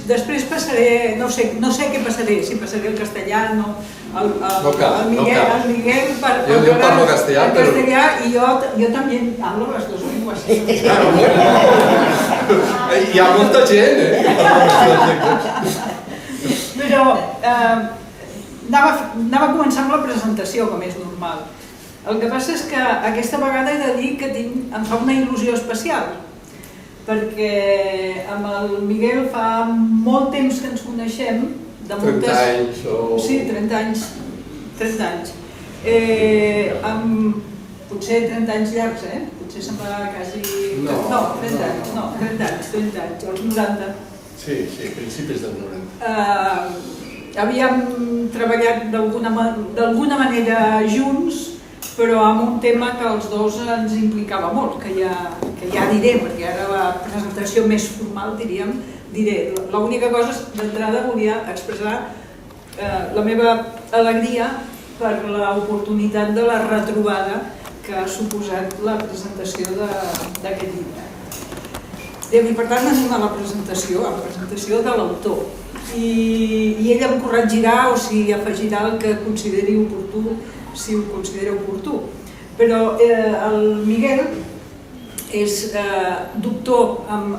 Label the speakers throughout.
Speaker 1: Després passaré, no sé què passaré, si passaré el castellano, el Miguel
Speaker 2: Yo parlo castellano,
Speaker 1: el castellà, i jo també hablo les dues llengües.
Speaker 2: Hi ha molta gent,
Speaker 1: Però anava a començar amb la presentació, com és normal. El que passa és que aquesta vegada he de dir que em fa una il·lusió especial, perquè amb el Miguel fa molt temps que ens coneixem.
Speaker 2: 30 anys o...
Speaker 1: Sí, 30 anys. 30 anys. Potser 30 anys llargs, Potser se'n va quasi... No, 30 anys, no, 30 anys, als 90.
Speaker 2: Sí, principis del 90.
Speaker 1: Havíem treballat d'alguna manera junts, però amb un tema que els dos ens implicava molt, que ja diré, perquè ara la presentació més formal diré. L'única cosa és, d'entrada, volia expressar la meva alegria per l'oportunitat de la retrobada que ha suposat la presentació d'aquest llibre. I per tant anem a la presentació de l'autor. I ell em corregirà o si afegirà el que consideri oportú, si ho considera oportú. Però el Miguel és doctor en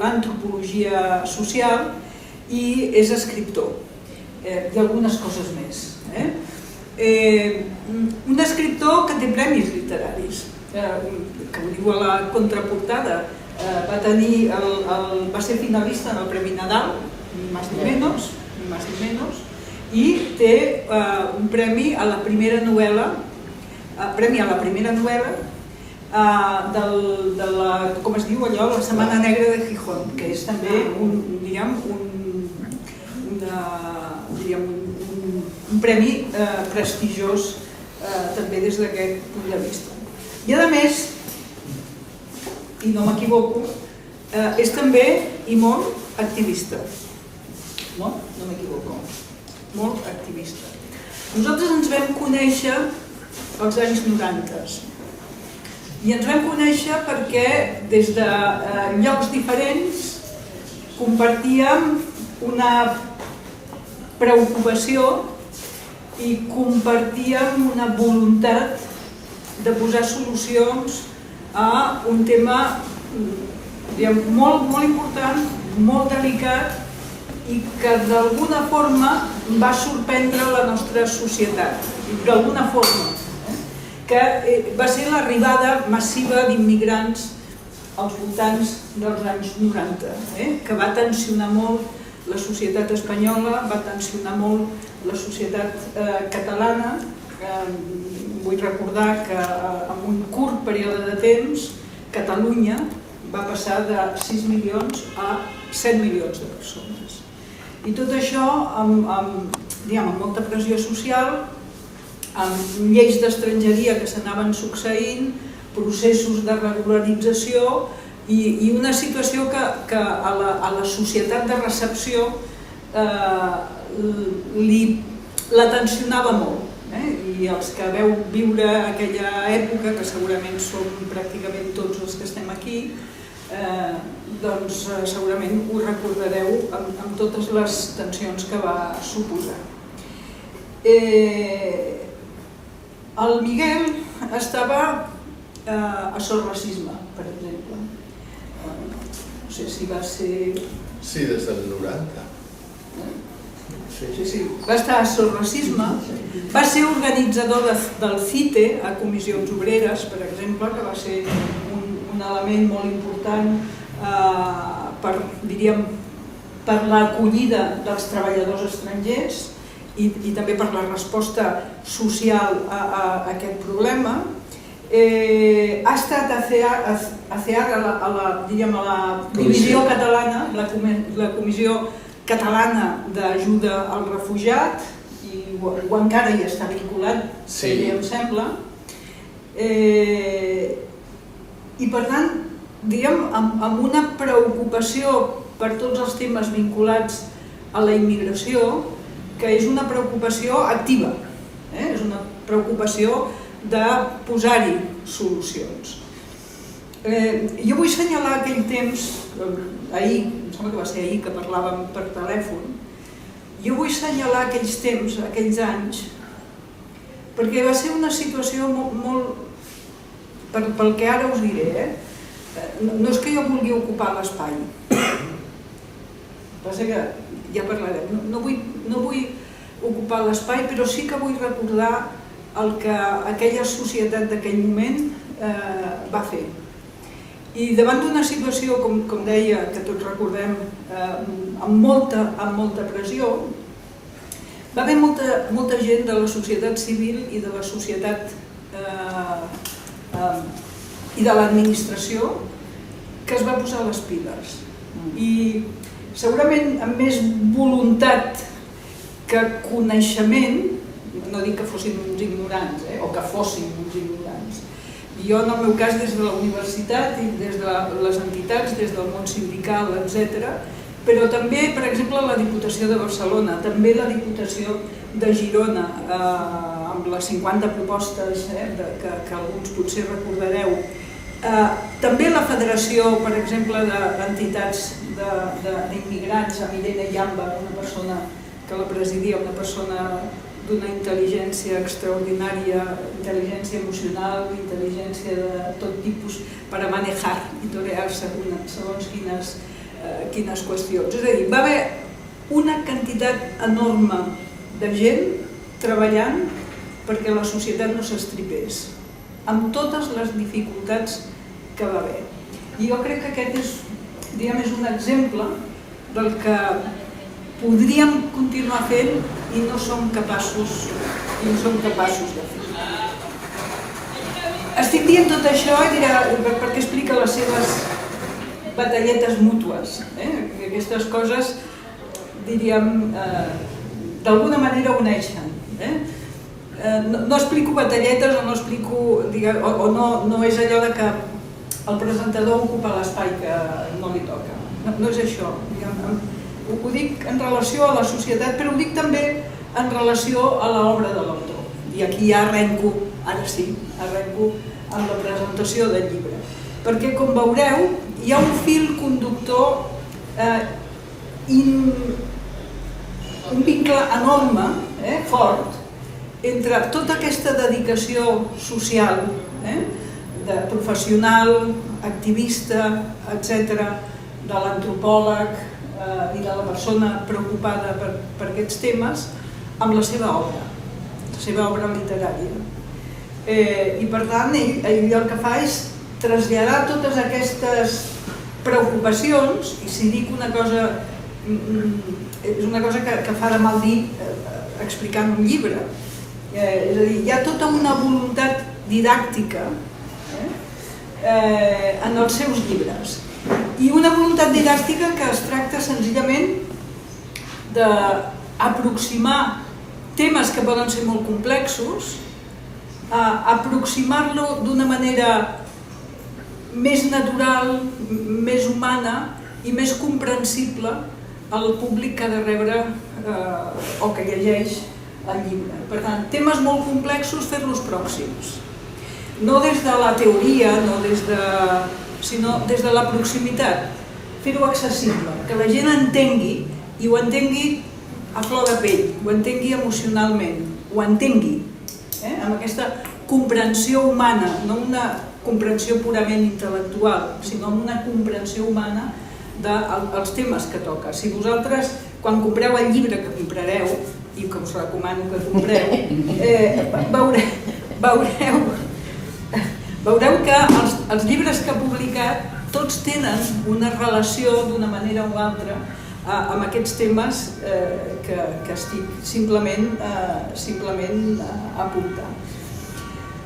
Speaker 1: antropologia social i és escriptor, i algunes coses més. Un escriptor que té premis literaris, que ho diu a la contraportada. Va ser finalista en el Premi Nadal, ni más ni menos, i té un premi a la primera novel·la, de la, com es diu allò, la Setmana Negra de Gijón, que és també un premi prestigiós també des d'aquest punt de vista. I a més, i no m'equivoco, és també i molt activista. No m'equivoco. Molt activista. Nosaltres ens vam conèixer als anys 90 i ens vam conèixer perquè des de llocs diferents compartíem una preocupació i compartíem una voluntat de posar solucions a un tema molt important, molt delicat, i que d'alguna forma va sorprendre la nostra societat, d'alguna forma, que va ser l'arribada massiva d'immigrants als voltants dels anys 90, que va tensionar molt la societat espanyola, va tensionar molt la societat catalana. Vull recordar que en un curt període de temps Catalunya va passar de 6 milions a 7 milions de persones. I tot això amb molta pressió social, amb lleis d'estrangeria que s'anaven succeint, processos de regularització i una situació que a la societat de recepció la tensionava molt. I els que veu viure aquella època, que segurament som pràcticament tots els que estem aquí, doncs segurament ho recordareu amb totes les tensions que va suposar. El Miguel estava a Sorracisme, per exemple. No sé si va ser...
Speaker 2: Sí, des del 90.
Speaker 1: Sí, va estar a Sorracisme, va ser organitzador del CITE a Comissions Obreres, per exemple, que va ser un element molt important per l'acollida dels treballadors estrangers i també per la resposta social a aquest problema. Ha estat a CEAR, a la divisió catalana, la Comissió Catalana d'Ajuda al Refugiat, o encara hi està vinculat, em sembla. I per tant, amb una preocupació per tots els temes vinculats a la immigració, que és una preocupació activa, és una preocupació de posar-hi solucions. Jo vull assenyalar aquell temps, ahir, em sembla que va ser ahir que parlàvem per telèfon, jo vull assenyalar aquells temps, aquells anys, perquè va ser una situació molt, pel que ara us diré, no és que jo vulgui ocupar l'espai, passa que ja parlarem, no vull ocupar l'espai, però sí que vull recordar el que aquella societat d'aquell moment va fer. I davant d'una situació, com deia, que tots recordem, amb molta pressió, va haver molta gent de la societat civil i de la societat i de l'administració que es va posar les piles. I segurament amb més voluntat que coneixement, no dic que fossin uns ignorants, o que fossin uns ignorants. Jo, en el meu cas, des de la universitat i des de les entitats, des del món sindical, etc., però també, per exemple, la Diputació de Barcelona, també la Diputació de Girona, amb les 50 propostes que alguns potser recordareu, també la Federació, per exemple, d'entitats d'immigrants, amb Irene Llamba, una persona que la presidia, una persona d'una intel·ligència extraordinària, intel·ligència emocional, intel·ligència de tot tipus per a manejar i torear-se segons quines qüestions. És a dir, va haver una quantitat enorme de gent treballant perquè la societat no s'estripés, amb totes les dificultats que va haver. I jo crec que aquest és un exemple del que podríem continuar fent i no som capaços de fer. Estic dient tot això perquè explica les seves batalletes mútues. Aquestes coses, diríem, d'alguna manera uneixen. No explico batalletes o no explico, o no és allò que el presentador ocupa l'espai que no li toca. No és això. Ho dic en relació a la societat, però ho dic també en relació a l'obra de l'autor. I aquí ja arrenco, ara sí, amb la presentació del llibre. Perquè, com veureu, hi ha un fil conductor, un vincle enorme, fort, entre tota aquesta dedicació social, de professional, activista, etc., de l'antropòleg i de la persona preocupada per aquests temes, amb la seva obra literària. I per tant, ell el que fa és traslladar totes aquestes preocupacions, i si dic una cosa, és una cosa que fa de mal dir explicant un llibre, és a dir, hi ha tota una voluntat didàctica en els seus llibres, i una voluntat didàctica que es tracta senzillament d'aproximar temes que poden ser molt complexos, aproximar-lo d'una manera més natural, més humana i més comprensible al públic que ha de rebre o que llegeix el llibre. Per tant, temes molt complexos, fer-los pròxims. No des de la teoria, sinó des de la proximitat. Fer-ho accessible, que la gent entengui, i ho entengui a flor de pell, ho entengui emocionalment, ho entengui, amb aquesta comprensió humana, no una comprensió purament intel·lectual, sinó amb una comprensió humana dels temes que toca. Si vosaltres, quan compreu el llibre que comprareu, i que us recomano que compreu, veureu que els llibres que ha publicat tots tenen una relació d'una manera o altra amb aquests temes que estic simplement apuntant.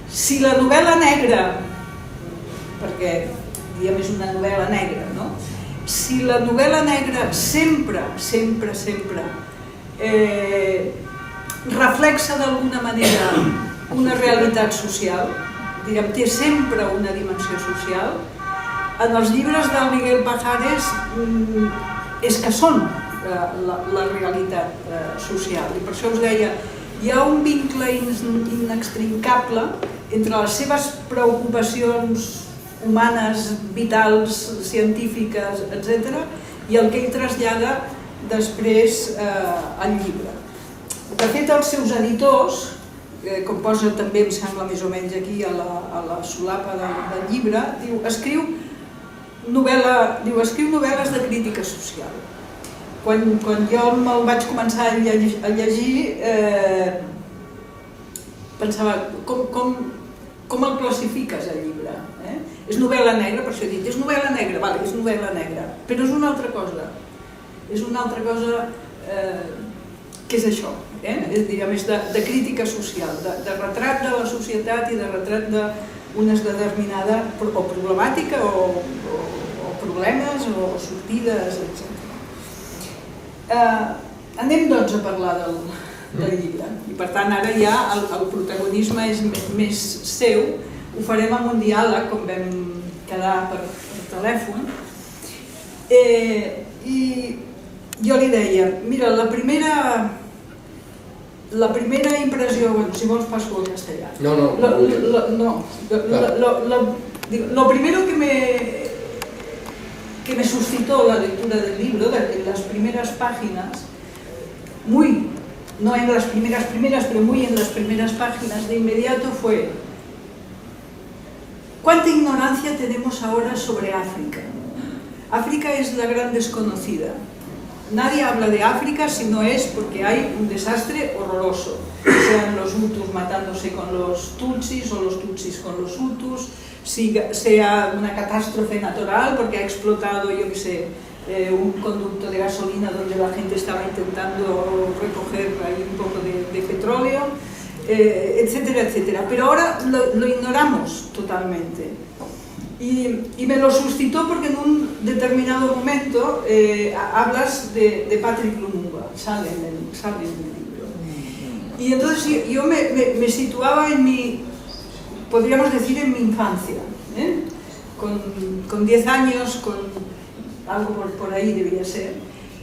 Speaker 1: Si la novel·la negra, perquè diguem és una novel·la negra, no? Si la novel·la negra sempre reflexa d'alguna manera una realitat social, té sempre una dimensió social, en els llibres del Miguel Pajares és que són la realitat social. I per això us deia, hi ha un vincle inextricable entre les seves preocupacions humanes, vitals, científiques, etc., i el que ell trasllada després al llibre. De fet, els seus editors, com posa també, em sembla més o menys aquí a la solapa del llibre, diu, escriu novel·les de crítica social. Quan jo me'l vaig començar a llegir, pensava, com el classifiques, el llibre? És novel·la negra, per això he dit, és novel·la negra, vale, és novel·la negra, però és una altra cosa. És una altra cosa que és això, és de crítica social, de retrat de la societat i de retrat d'una determinada problemàtica o problemes o sortides, etc. Anem doncs a parlar del llibre, i per tant ara ja el protagonisme és més seu. Ho farem amb un diàleg, com vam quedar per telèfon, i jo li deia, mira, la primera impressió, si vols passo al castellà. Lo primero que me suscitó la lectura del libro, en las primeras páginas, no en las primeras, pero muy en las primeras páginas, de inmediato fue: ¿cuánta ignorancia tenemos ahora sobre África? África es la gran desconocida. Nadie habla de África si no es porque hay un desastre horroroso, sean los Hutus matándose con los Tutsis o los Tutsis con los Hutus, sea una catástrofe natural porque ha explotado, yo qué sé, un conducto de gasolina donde la gente estaba intentando recoger ahí un poco de petróleo, etcétera, etcétera. Pero ahora lo ignoramos totalmente. Y me lo suscitó porque en un determinado momento hablas de Patrick Lumumba, sale en el libro. Y entonces yo me situaba podríamos decir, en mi infancia, con 10 años, con algo por ahí debía ser.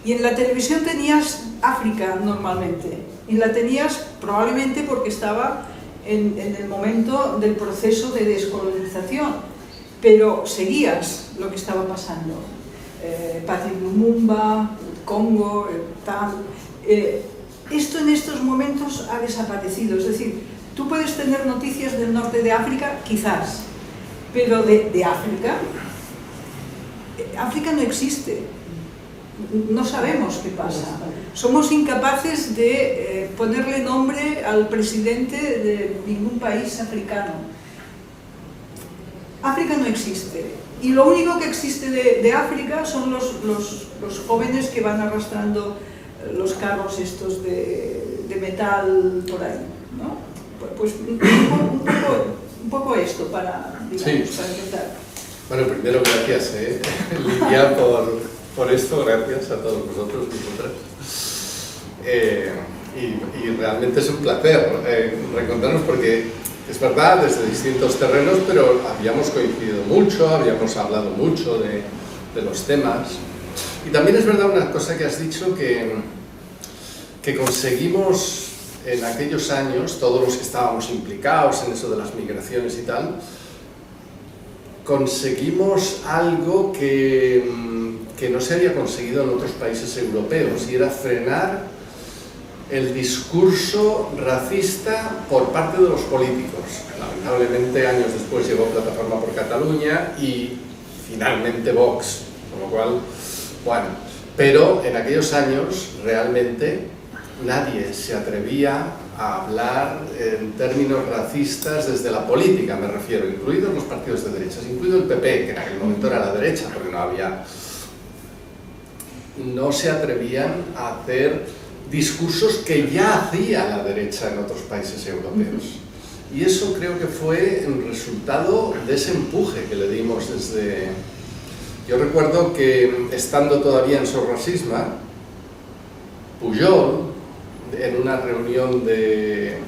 Speaker 1: Y en la televisión tenías África normalmente, y la tenías probablemente porque estaba en el momento del proceso de descolonización, pero seguías lo que estaba pasando. Patrick Lumumba, Congo, tal. Esto en estos momentos ha desaparecido, es decir, tú puedes tener noticias del norte de África, quizás, pero de África no existe. No sabemos qué pasa. Somos incapaces de ponerle nombre al presidente de ningún país africano. África no existe. Y lo único que existe de África son los jóvenes que van arrastrando los carros estos de metal por ahí, ¿no? Pues un poco esto para empezar.
Speaker 2: Bueno, primero gracias, Lidia, por esto, gracias a todos vosotros y vosotras. Y realmente es un placer reencontrarnos porque es verdad, desde distintos terrenos, pero habíamos coincidido mucho, habíamos hablado mucho de los temas. Y también es verdad una cosa que has dicho, que conseguimos en aquellos años, todos los que estábamos implicados en eso de las migraciones y tal, conseguimos algo que no se había conseguido en otros países europeos, y era frenar el discurso racista por parte de los políticos. Lamentablemente, años después llegó Plataforma por Cataluña y finalmente Vox, con lo cual, bueno, pero en aquellos años realmente nadie se atrevía a hablar en términos racistas desde la política, me refiero, incluidos los partidos de derechas, incluido el PP, que en aquel momento era la derecha, porque no se atrevían a hacer discursos que ya hacía la derecha en otros países europeos. Y eso creo que fue el resultado de ese empuje que le dimos desde... Yo recuerdo que, estando todavía en Sorrasisma, Pujol, en una reunión de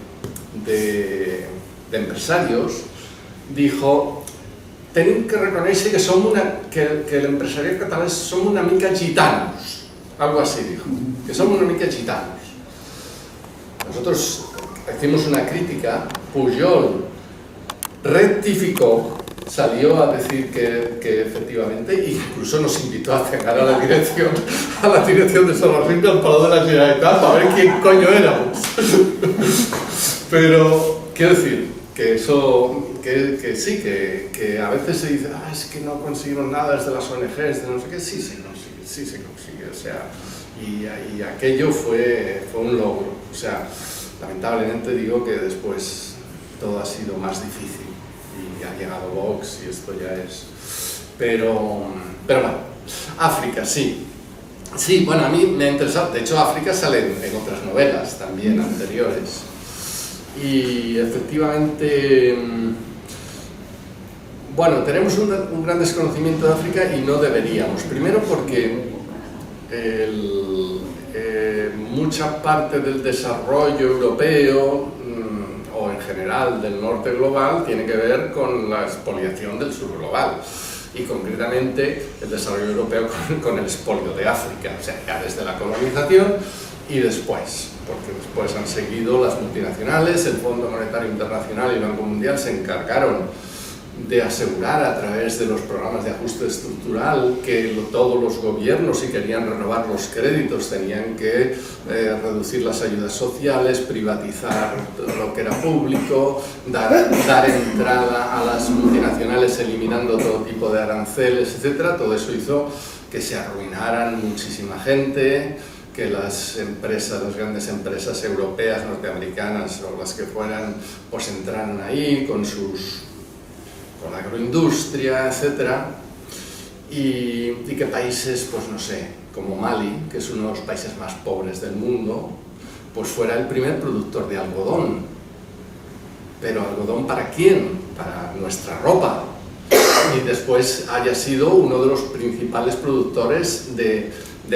Speaker 2: empresarios, dijo: tenim que reconocer que el empresariat català som una mica gitanos. Algo así dijo, que somos una mica gitanos. Nosotros hicimos una crítica, Pujol rectificó salió a decir que efectivamente, incluso nos invitó a cenar a la dirección de Solarrica al Palau de la Generalitat para ver quién coño éramos. Pero, quiero decir, que eso, que sí, que a veces se dice, es que no conseguimos nada desde las ONGs, de no sé qué, sí se consigue, o sea, y aquello fue un logro, o sea, lamentablemente digo que después todo ha sido más difícil y ha llegado Vox y esto ya es, pero bueno, África, sí, bueno, a mí me ha interesado, de hecho África sale en otras novelas también anteriores. Y efectivamente, bueno, tenemos un gran desconocimiento de África y no deberíamos. Primero porque mucha parte del desarrollo europeo, o en general del norte global, tiene que ver con la expoliación del sur global. Y concretamente el desarrollo europeo con el expolio de África, o sea, ya desde la colonización y después. Porque después han seguido las multinacionales, el Fondo Monetario Internacional y el Banco Mundial se encargaron de asegurar a través de los programas de ajuste estructural que todos los gobiernos, si querían renovar los créditos, tenían que reducir las ayudas sociales, privatizar lo que era público, dar entrada a las multinacionales eliminando todo tipo de aranceles, etc. Todo eso hizo que se arruinaran muchísima gente, que las grandes empresas europeas, norteamericanas o las que fueran, pues entraran ahí con la agroindustria, etc. Y que países, pues no sé, como Mali, que es uno de los países más pobres del mundo, pues fuera el primer productor de algodón. ¿Pero algodón para quién? Para nuestra ropa. Y después haya sido uno de los principales productores de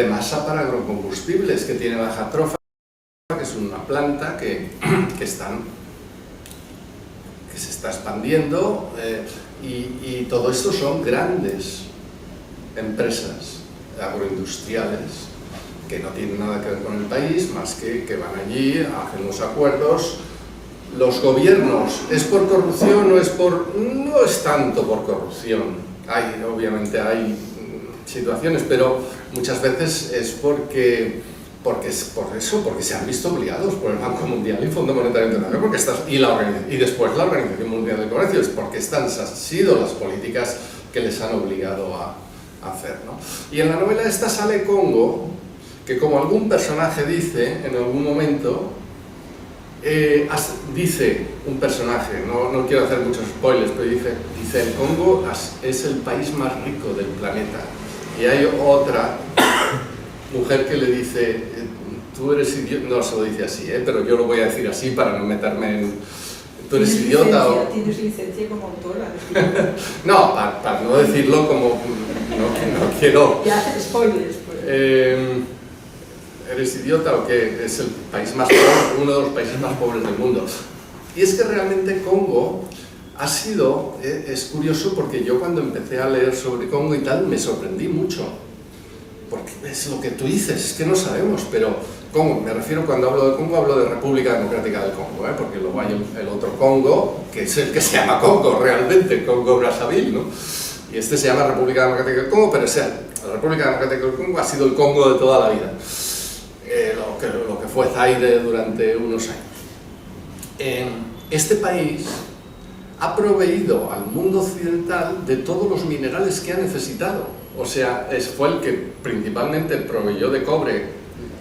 Speaker 2: masa para agrocombustibles, que tiene la jatropha, que es una planta que se está expandiendo, y todo esto son grandes empresas agroindustriales que no tienen nada que ver con el país, más que van allí, hacen los acuerdos. Los gobiernos, ¿es por corrupción o es por...? No es tanto por corrupción, obviamente hay situaciones, pero muchas veces es porque se han visto obligados por el Banco Mundial y el Fondo Monetario Internacional, y después la Organización Mundial del Comercio, es porque han sido las políticas que les han obligado a hacer, ¿no? Y en la novela esta sale Congo, que como algún personaje dice en algún momento, dice un personaje, no quiero hacer muchos spoilers, pero dice el Congo es el país más rico del planeta. Y hay otra mujer que le dice, tú eres idiota, no se lo dice así, pero yo lo voy a decir así para no meterme en... ¿Tú eres idiota o...?
Speaker 1: ¿Tienes licencia como autora?
Speaker 2: No, para no decirlo como... No quiero...
Speaker 1: Ya haces spoilers.
Speaker 2: ¿Eres idiota o qué? Es el país más pobre, uno de los países más pobres del mundo. Y es que realmente Congo ha sido, es curioso porque yo cuando empecé a leer sobre Congo y tal me sorprendí mucho, porque es lo que tú dices, es que no sabemos, pero Congo, me refiero cuando hablo de Congo, hablo de República Democrática del Congo, porque luego hay el otro Congo, que es el que se llama Congo realmente, Congo-Brazzaville, ¿no? Y este se llama República Democrática del Congo, pero la República Democrática del Congo ha sido el Congo de toda la vida, lo que fue Zaire durante unos años. Este país ha proveído al mundo occidental de todos los minerales que ha necesitado. O sea, fue el que principalmente proveyó de cobre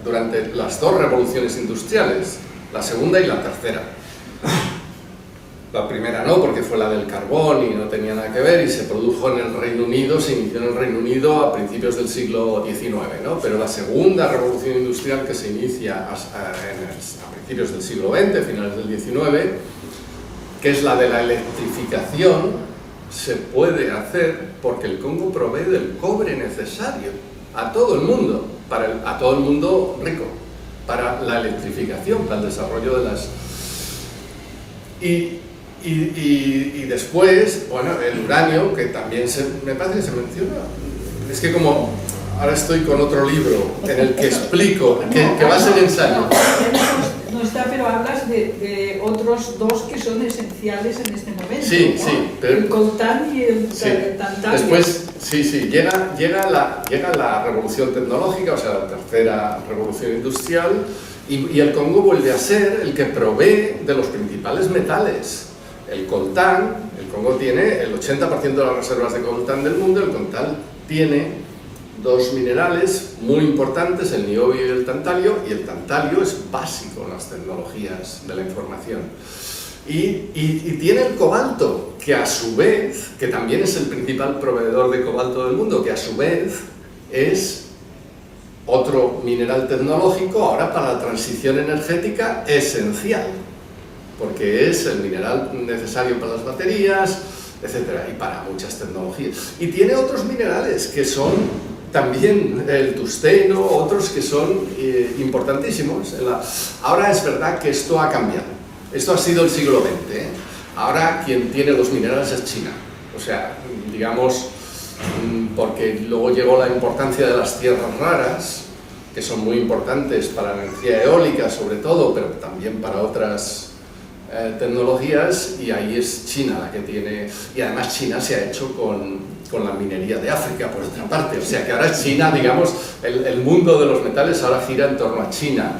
Speaker 2: durante las dos revoluciones industriales, la segunda y la tercera. La primera no, porque fue la del carbón y no tenía nada que ver, y se produjo en el Reino Unido, se inició en el Reino Unido a principios del siglo XIX, ¿no? Pero la segunda revolución industrial, que se inicia a principios del siglo XX, finales del XIX, que es la de la electrificación, se puede hacer porque el Congo provee del cobre necesario a todo el mundo, a todo el mundo rico, para la electrificación, para el desarrollo de las... Y después, bueno, el uranio, que también me parece que se menciona. Es que como ahora estoy con otro libro en el que explico, que va a ser ensayo.
Speaker 1: No está pregunta, pero hablas de otros dos que son esenciales en este momento,
Speaker 2: sí,
Speaker 1: ¿no?
Speaker 2: sí, pero
Speaker 1: el coltán y el
Speaker 2: sí.
Speaker 1: tantal.
Speaker 2: Después, llega la revolución tecnológica, o sea, la tercera revolución industrial, y el Congo vuelve a ser el que provee de los principales metales. El coltán, el Congo tiene el 80% de las reservas de coltán del mundo, el coltán tiene dos minerales muy importantes, el niobio y el tantalio es básico en las tecnologías de la información. Y tiene el cobalto, que a su vez, que también es el principal proveedor de cobalto del mundo, que a su vez es otro mineral tecnológico ahora para la transición energética esencial, porque es el mineral necesario para las baterías, etcétera, y para muchas tecnologías. Y tiene otros minerales que son también el tungsteno, otros que son importantísimos. Ahora es verdad que esto ha cambiado. Esto ha sido el siglo XX, ¿eh? Ahora quien tiene los minerales es China. O sea, digamos, porque luego llegó la importancia de las tierras raras, que son muy importantes para la energía eólica sobre todo, pero también para otras tecnologías, y ahí es China la que tiene, y además China se ha hecho con la minería de África por otra parte, o sea que ahora China, digamos, el mundo de los metales ahora gira en torno a China,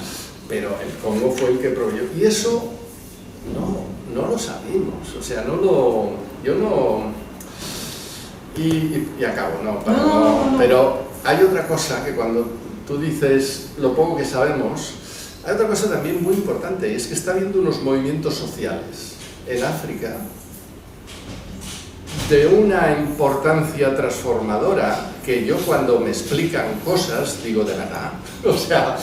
Speaker 2: pero el Congo fue el que proveyó, y eso no lo sabemos, o sea, yo no, y acabo, pero hay otra cosa que cuando tú dices lo poco que sabemos, hay otra cosa también muy importante, y es que está habiendo unos movimientos sociales en África de una importancia transformadora que yo cuando me explican cosas digo de verdad, o sea,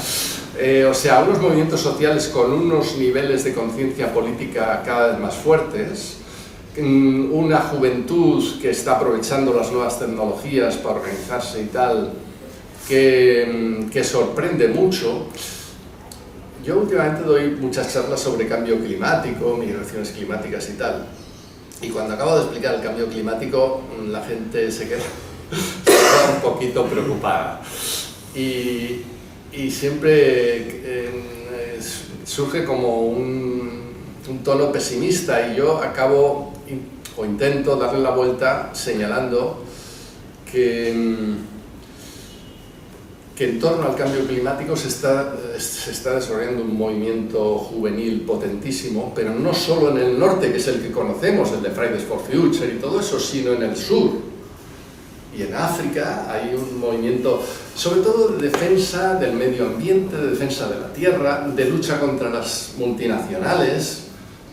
Speaker 2: unos movimientos sociales con unos niveles de conciencia política cada vez más fuertes, una juventud que está aprovechando las nuevas tecnologías para organizarse y tal, que sorprende mucho. Yo últimamente doy muchas charlas sobre cambio climático, migraciones climáticas y tal. Y cuando acabo de explicar el cambio climático, la gente se queda un poquito preocupada. Y siempre surge como un tono pesimista, y yo acabo, o intento darle la vuelta señalando que en torno al cambio climático se está desarrollando un movimiento juvenil potentísimo, pero no solo en el norte, que es el que conocemos, el de Fridays for Future y todo eso, sino en el sur. Y en África hay un movimiento, sobre todo de defensa del medio ambiente, de defensa de la tierra, de lucha contra las multinacionales,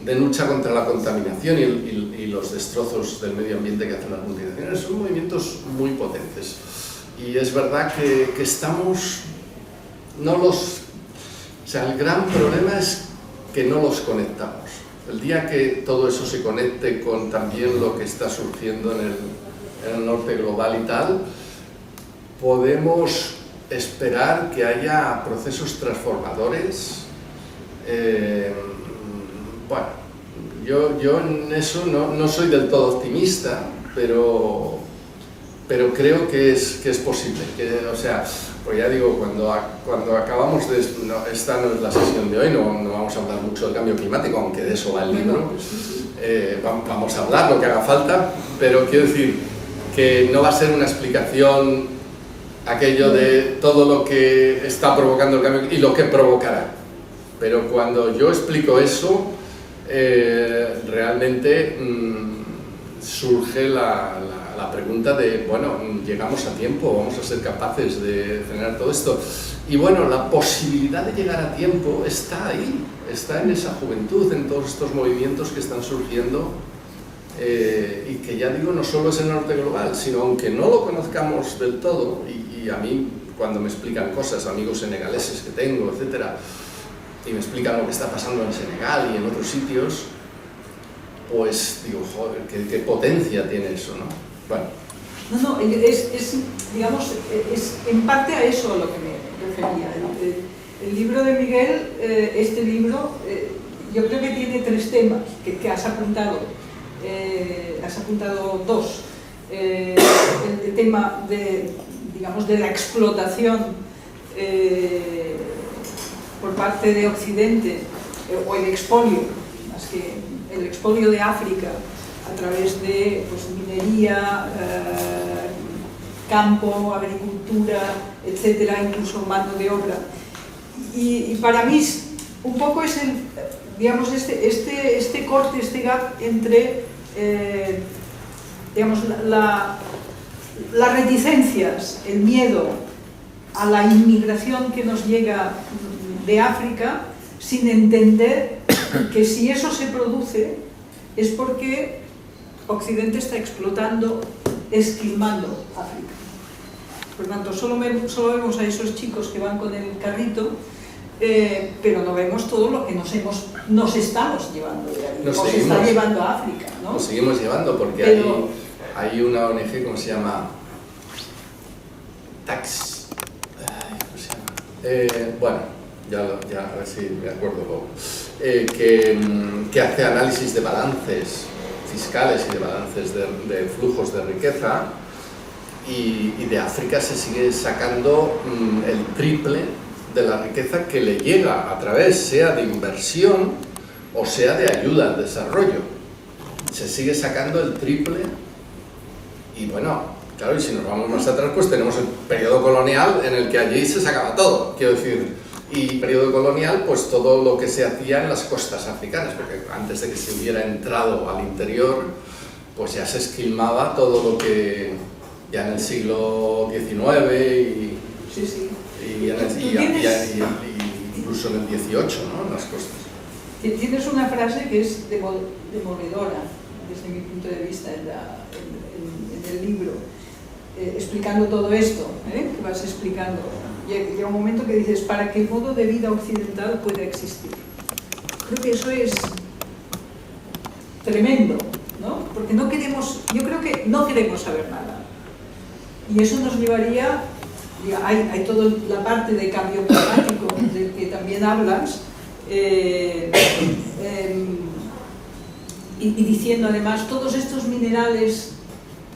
Speaker 2: de lucha contra la contaminación y los destrozos del medio ambiente que hacen las multinacionales. Son movimientos muy potentes. Y es verdad que estamos, o sea, el gran problema es que no los conectamos. El día que todo eso se conecte con también lo que está surgiendo en el norte global y tal, podemos esperar que haya procesos transformadores. Bueno, yo en eso no soy del todo optimista, pero creo que es posible, o sea, pues ya digo, cuando acabamos de... esta no es la sesión de hoy, no vamos a hablar mucho del cambio climático, aunque de eso va el libro, vamos a hablar lo que haga falta, pero quiero decir que no va a ser una explicación aquello de todo lo que está provocando el cambio y lo que provocará, pero cuando yo explico eso, realmente surge la pregunta de, bueno, llegamos a tiempo, vamos a ser capaces de generar todo esto. Y bueno, la posibilidad de llegar a tiempo está ahí, está en esa juventud, en todos estos movimientos que están surgiendo, y que ya digo, no solo es el norte global, sino aunque no lo conozcamos del todo, y a mí cuando me explican cosas, amigos senegaleses que tengo, etcétera, y me explican lo que está pasando en Senegal y en otros sitios, pues digo, joder, qué potencia tiene eso, ¿no? Bueno.
Speaker 1: No, digamos, es en parte a eso a lo que me refería. El libro de Miguel, este libro, yo creo que tiene tres temas que has apuntado. Has apuntado dos. El tema digamos, de la explotación por parte de Occidente o el expolio, más que el expolio de África a través de pues, minería, campo, agricultura, etcétera, incluso mano de obra. Y para mí un poco es el, digamos, este corte, este gap entre digamos, las reticencias, el miedo a la inmigración que nos llega de África, sin entender que si eso se produce es porque Occidente está explotando, esquilmando África. Por tanto, solo vemos a esos chicos que van con el carrito, pero no vemos todo lo que nos estamos llevando de ahí, nos está llevando a África, ¿no?
Speaker 2: Nos seguimos llevando porque hay una ONG, ¿cómo se llama? Tax. ¿Cómo se llama? Bueno, ya a ver si me acuerdo luego. Que hace análisis de balances fiscales y de balances de flujos de riqueza, y de África se sigue sacando el triple de la riqueza que le llega a través, sea de inversión o sea de ayuda al desarrollo. Se sigue sacando el triple. Y bueno, claro, y si nos vamos más atrás, pues tenemos el periodo colonial en el que allí se sacaba todo, quiero decir, y periodo colonial, pues todo lo que se hacía en las costas africanas, porque antes de que se hubiera entrado al interior, pues ya se esquilmaba todo lo que ya en el siglo XIX y incluso en el XVIII, ¿no? En las costas.
Speaker 1: Tienes una frase que es demoledora, desde mi punto de vista, en el libro, explicando todo esto, que vas explicando. Llega un momento que dices, para que el modo de vida occidental pueda existir. Creo que eso es tremendo, ¿no? Porque no queremos, yo creo que no queremos saber nada. Y eso nos llevaría, hay toda la parte de cambio climático del que también hablas, y diciendo además todos estos minerales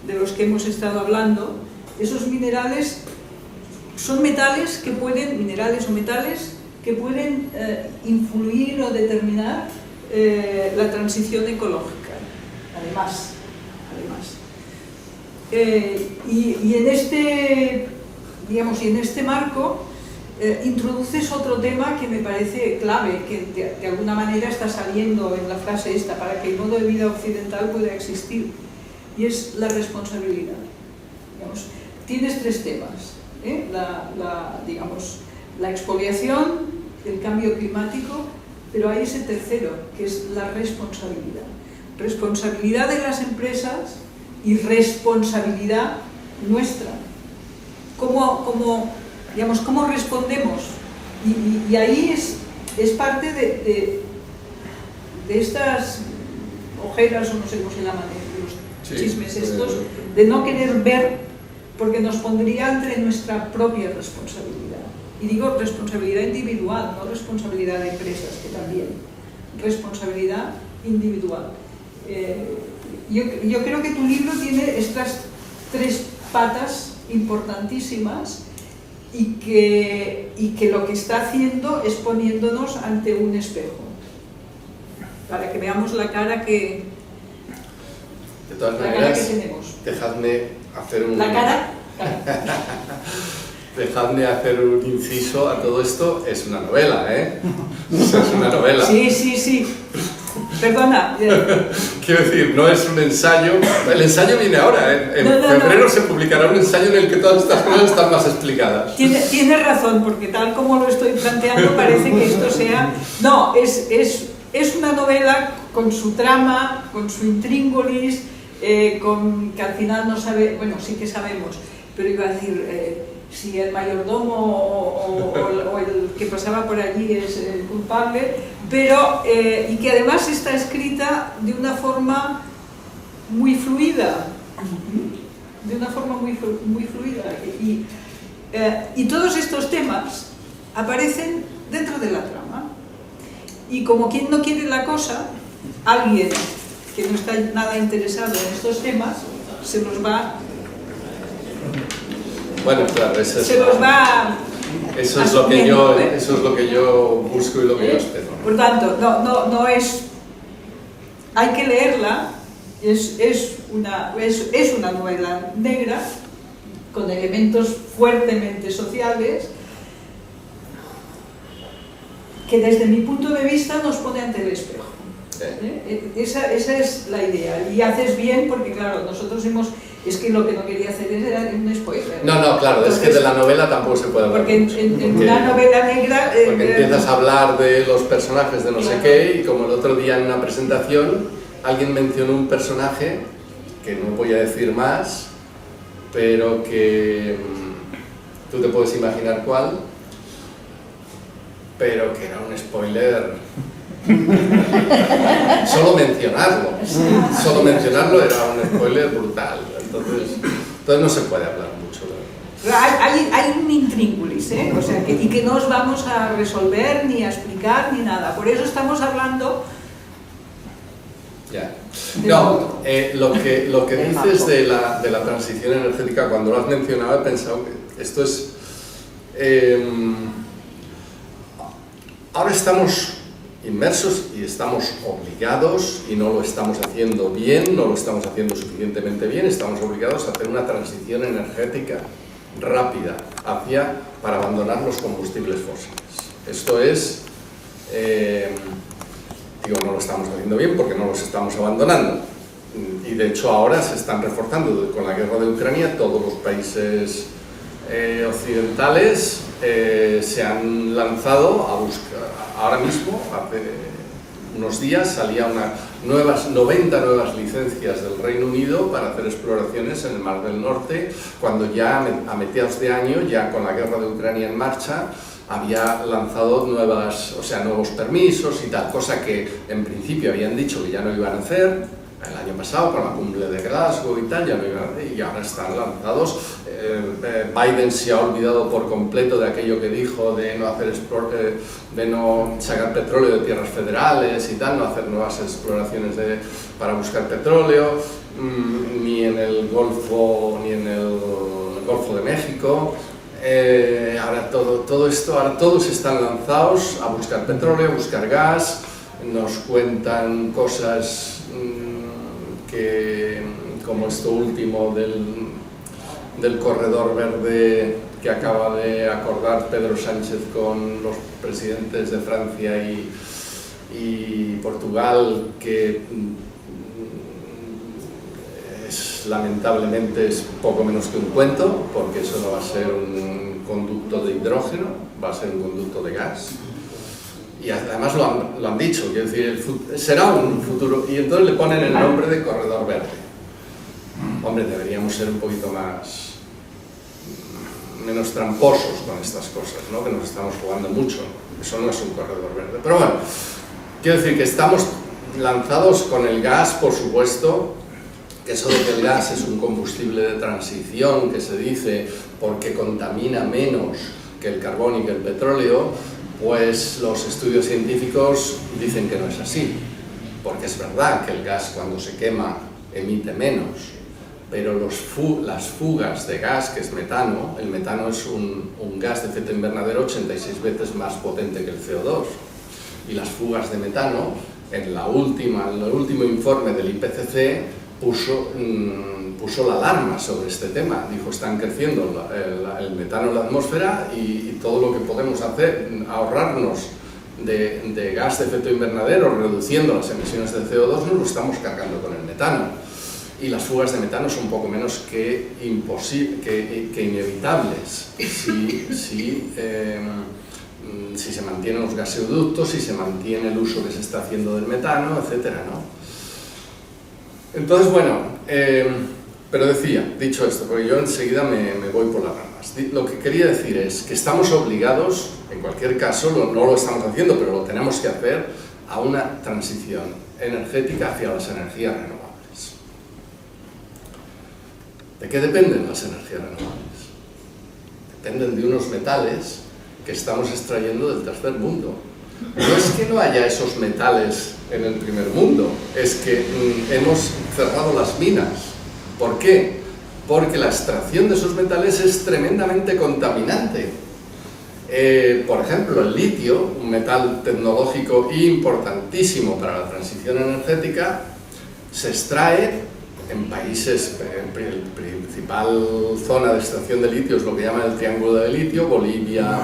Speaker 1: de los que hemos estado hablando, esos minerales son metales que pueden, minerales o metales que pueden influir o determinar la transición ecológica, además. Y en este, digamos, y en este marco introduces otro tema que me parece clave, que de alguna manera está saliendo en la frase esta, para que el modo de vida occidental pueda existir, y es la responsabilidad. Digamos, tienes tres temas, digamos, la expoliación, el cambio climático, pero hay ese tercero, que es la responsabilidad. Responsabilidad de las empresas y responsabilidad nuestra. ¿Cómo respondemos? Y ahí es parte de estas ojeras, o no sé cómo se llaman, los chismes estos, de no querer ver, porque nos pondría entre nuestra propia responsabilidad. Y digo responsabilidad individual, no responsabilidad de empresas, que también. Responsabilidad individual. Yo creo que tu libro tiene estas tres patas importantísimas y que lo que está haciendo es poniéndonos ante un espejo, para que veamos la cara que,
Speaker 2: de todas maneras,
Speaker 1: que tenemos.
Speaker 2: Dejadme hacer un...
Speaker 1: ¿La cara?
Speaker 2: Dejadme hacer un inciso a todo esto. Es una novela, ¿eh? Es una novela.
Speaker 1: Sí. Perdona.
Speaker 2: Quiero decir, no es un ensayo. El ensayo viene ahora. En febrero se publicará un ensayo en el que todas estas cosas están más explicadas.
Speaker 1: Tienes razón, porque tal como lo estoy planteando parece que esto sea... No, es una novela con su trama, con su intríngulis, que al final no sabe... Bueno, sí que sabemos, pero iba a decir... si el mayordomo o el que pasaba por allí es el culpable, pero y que además está escrita de una forma muy fluida, y todos estos temas aparecen dentro de la trama, y como quien no quiere la cosa, alguien que no está nada interesado en estos temas se los va...
Speaker 2: Bueno, claro,
Speaker 1: se los va
Speaker 2: Eso es lo que yo busco y lo que yo espero.
Speaker 1: Por tanto, no es... Hay que leerla, es una novela negra, con elementos fuertemente sociales, que desde mi punto de vista nos pone ante el espejo. Esa es la idea, y haces bien porque, claro, nosotros es que lo que no quería hacer era un spoiler.
Speaker 2: No, claro, entonces, es que de la novela tampoco se puede hablar
Speaker 1: porque
Speaker 2: mucho.
Speaker 1: En una novela negra...
Speaker 2: porque empiezas a hablar de los personajes de no sé qué, y como el otro día en una presentación alguien mencionó un personaje, que no voy a decir más, pero que tú te puedes imaginar cuál, pero que era un spoiler. Solo mencionarlo era un spoiler brutal. Entonces no se puede hablar mucho de...
Speaker 1: Hay un intríngulis, o sea, que no os vamos a resolver ni a explicar ni nada. Por eso estamos hablando...
Speaker 2: Ya. No, lo que dices de la transición energética, cuando lo has mencionado he pensado que esto es... ahora estamos inmersos y estamos obligados, y no lo estamos haciendo bien, no lo estamos haciendo suficientemente bien, estamos obligados a hacer una transición energética rápida para abandonar los combustibles fósiles. Esto es... no lo estamos haciendo bien porque no los estamos abandonando, y de hecho ahora se están reforzando con la guerra de Ucrania. Todos los países occidentales se han lanzado a buscar. Ahora mismo, hace unos días, salían 90 nuevas licencias del Reino Unido para hacer exploraciones en el Mar del Norte, cuando ya a mediados de año, ya con la guerra de Ucrania en marcha, había lanzado nuevos permisos y tal, cosa que en principio habían dicho que ya no iban a hacer el año pasado con la cumbre de Glasgow y tal, ya no iban a hacer, y ahora están lanzados. Biden se ha olvidado por completo de aquello que dijo de no sacar petróleo de tierras federales y tal, no hacer nuevas exploraciones para buscar petróleo, ni en el Golfo de México. Ahora todo esto, ahora todos están lanzados a buscar petróleo, a buscar gas. Nos cuentan cosas como esto último del corredor verde que acaba de acordar Pedro Sánchez con los presidentes de Francia y Portugal, que lamentablemente es poco menos que un cuento, porque eso no va a ser un conducto de hidrógeno, va a ser un conducto de gas. Y además lo han dicho, quiero decir, será un futuro, y entonces le ponen el nombre de corredor verde. Hombre, deberíamos ser un poquito menos tramposos con estas cosas, ¿no? Que nos estamos jugando mucho. Eso no es un corredor verde. Pero bueno, quiero decir que estamos lanzados con el gas, por supuesto, que eso de que el gas es un combustible de transición, que se dice porque contamina menos que el carbón y que el petróleo, pues los estudios científicos dicen que no es así, porque es verdad que el gas cuando se quema emite menos, pero las fugas de gas, que es metano, el metano es un gas de efecto invernadero 86 veces más potente que el CO2, y las fugas de metano, en el último informe del IPCC, puso la alarma sobre este tema. Dijo, están creciendo el metano en la atmósfera y todo lo que podemos hacer, ahorrarnos de gas de efecto invernadero, reduciendo las emisiones de CO2, nos lo estamos cargando con el metano. Y las fugas de metano son poco menos que inevitables si se mantienen los gasoductos, si se mantiene el uso que se está haciendo del metano, etcétera, ¿no? Entonces, bueno, pero dicho esto, porque yo enseguida me voy por las ramas. Lo que quería decir es que estamos obligados, en cualquier caso, no lo estamos haciendo, pero lo tenemos que hacer, a una transición energética hacia las energías renovables. ¿De qué dependen las energías renovables? Dependen de unos metales que estamos extrayendo del tercer mundo. No es que no haya esos metales en el primer mundo, es que hemos cerrado las minas. ¿Por qué? Porque la extracción de esos metales es tremendamente contaminante. Por ejemplo, el litio, un metal tecnológico importantísimo para la transición energética, se extrae en países, la principal zona de extracción de litio es lo que llaman el Triángulo de Litio, Bolivia,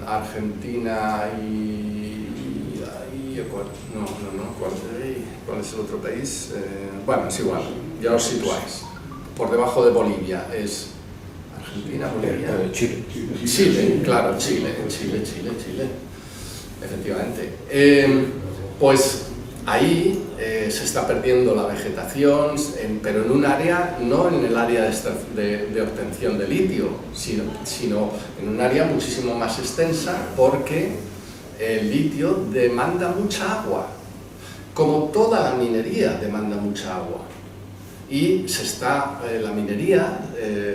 Speaker 2: Argentina ¿cuál es el otro país? Bueno, es igual, ya os situáis. Por debajo de Bolivia es Argentina, Bolivia, Chile, claro, Chile, efectivamente. Pues ahí se está perdiendo la vegetación, pero en un área, no en el área de obtención de litio, sino en un área muchísimo más extensa, porque el litio demanda mucha agua, como toda la minería demanda mucha agua. Y la minería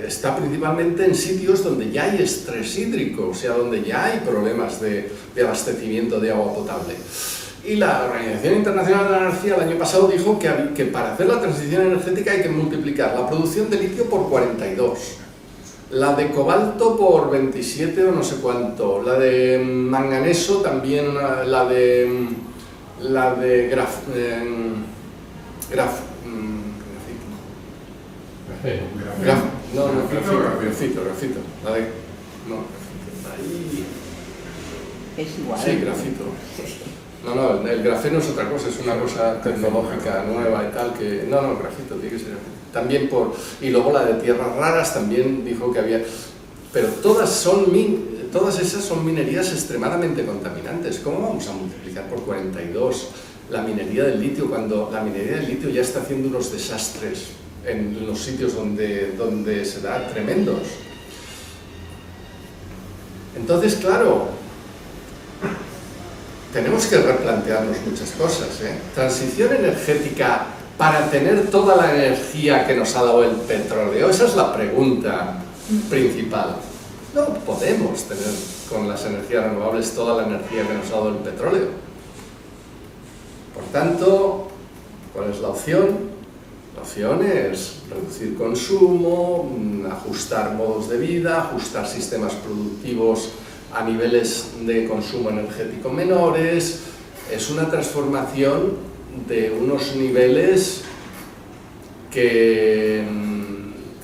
Speaker 2: está principalmente en sitios donde ya hay estrés hídrico, o sea, donde ya hay problemas de abastecimiento de agua potable. Y la Organización Internacional de la Energía el año pasado dijo que para hacer la transición energética hay que multiplicar la producción de litio por 42, la de cobalto por 27 o no sé cuánto, la de manganeso también, la de grafito.
Speaker 3: Es igual.
Speaker 2: Sí, grafito. No, el grafeno es otra cosa, es una cosa tecnológica nueva y tal, que... No, grafito, tiene que ser grafito. También y luego la de tierras raras también dijo que había... Pero todas esas son minerías extremadamente contaminantes. ¿Cómo vamos a multiplicar por 42 la minería del litio cuando la minería del litio ya está haciendo unos desastres en los sitios donde se da tremendos? Entonces, claro, tenemos que replantearnos muchas cosas, ¿eh? Transición energética para tener toda la energía que nos ha dado el petróleo, esa es la pregunta principal. No podemos tener con las energías renovables toda la energía que nos ha dado el petróleo. Por tanto, ¿cuál es la opción? La opción es reducir consumo, ajustar modos de vida, ajustar sistemas productivos a niveles de consumo energético menores. Es una transformación de unos niveles que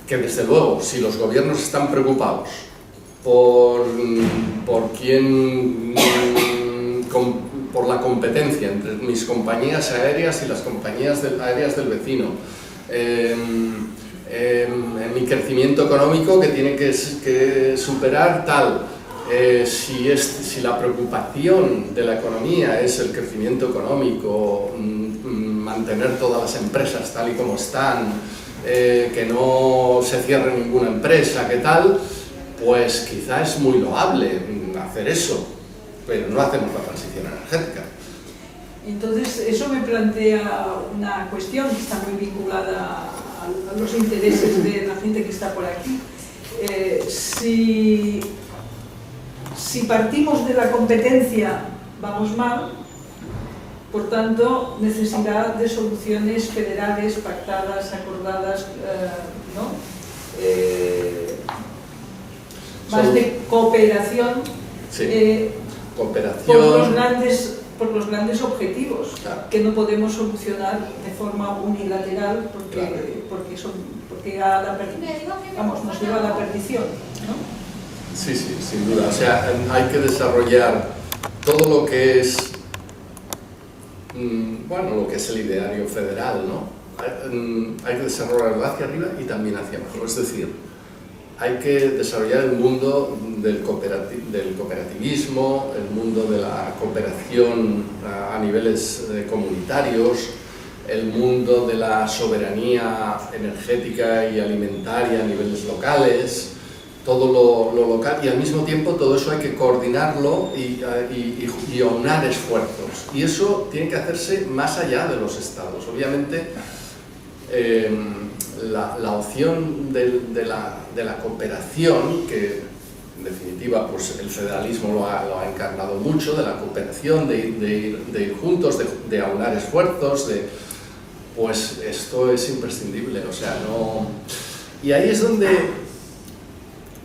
Speaker 2: desde luego, si los gobiernos están preocupados por la competencia entre mis compañías aéreas y las compañías aéreas del vecino, en mi crecimiento económico que tiene que superar tal. Si la preocupación de la economía es el crecimiento económico, mantener todas las empresas tal y como están, que no se cierre ninguna empresa, ¿qué tal? Pues quizá es muy loable hacer eso, pero no hacemos la transición energética.
Speaker 1: Entonces, eso me plantea una cuestión que está muy vinculada a los intereses de la gente que está por aquí. Si partimos de la competencia, vamos mal. Por tanto, necesidad de soluciones federales, pactadas, acordadas, ¿no? Más de cooperación,
Speaker 2: sí. Cooperación
Speaker 1: por los grandes objetivos, claro, que no podemos solucionar de forma unilateral porque, claro, porque nos lleva a la perdición, ¿no?
Speaker 2: Sí, sin duda. O sea, hay que desarrollar todo lo que es, lo que es el ideario federal, ¿no? Hay que desarrollarlo hacia arriba y también hacia abajo. Es decir, hay que desarrollar el mundo del cooperativismo, el mundo de la cooperación a niveles comunitarios, el mundo de la soberanía energética y alimentaria a niveles locales, todo lo local, y al mismo tiempo todo eso hay que coordinarlo y aunar esfuerzos. Y eso tiene que hacerse más allá de los estados. Obviamente, la opción de la cooperación, que en definitiva pues el federalismo lo ha encarnado mucho, de la cooperación, de ir juntos, de aunar esfuerzos, pues esto es imprescindible. O sea, no... Y ahí es donde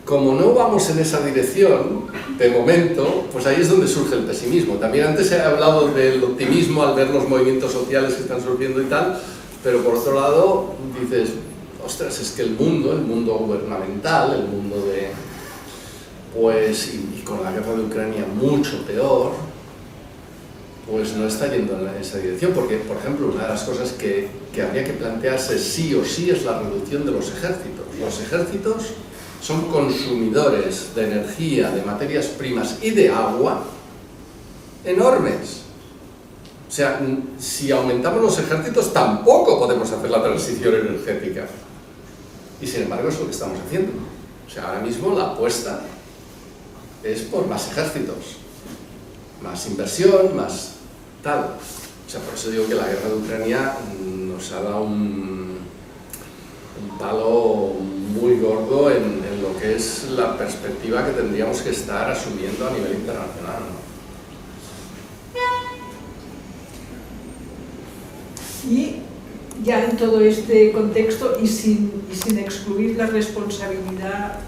Speaker 2: como no vamos en esa dirección, de momento, pues ahí es donde surge el pesimismo. También antes he hablado del optimismo al ver los movimientos sociales que están surgiendo y tal, pero por otro lado dices, ostras, es que el mundo gubernamental, el mundo de... pues, y con la guerra de Ucrania mucho peor, pues no está yendo en esa dirección, porque, por ejemplo, una de las cosas que habría que plantearse sí o sí es la reducción de los ejércitos. Los ejércitos son consumidores de energía, de materias primas y de agua enormes. O sea, si aumentamos los ejércitos tampoco podemos hacer la transición energética. Y sin embargo es lo que estamos haciendo. O sea, ahora mismo la apuesta es por más ejércitos, más inversión, más tal. O sea, por eso digo que la guerra de Ucrania nos ha dado un palo muy gordo en lo que es la perspectiva que tendríamos que estar asumiendo a nivel internacional, ¿no?
Speaker 1: Y ya en todo este contexto y sin excluir la responsabilidad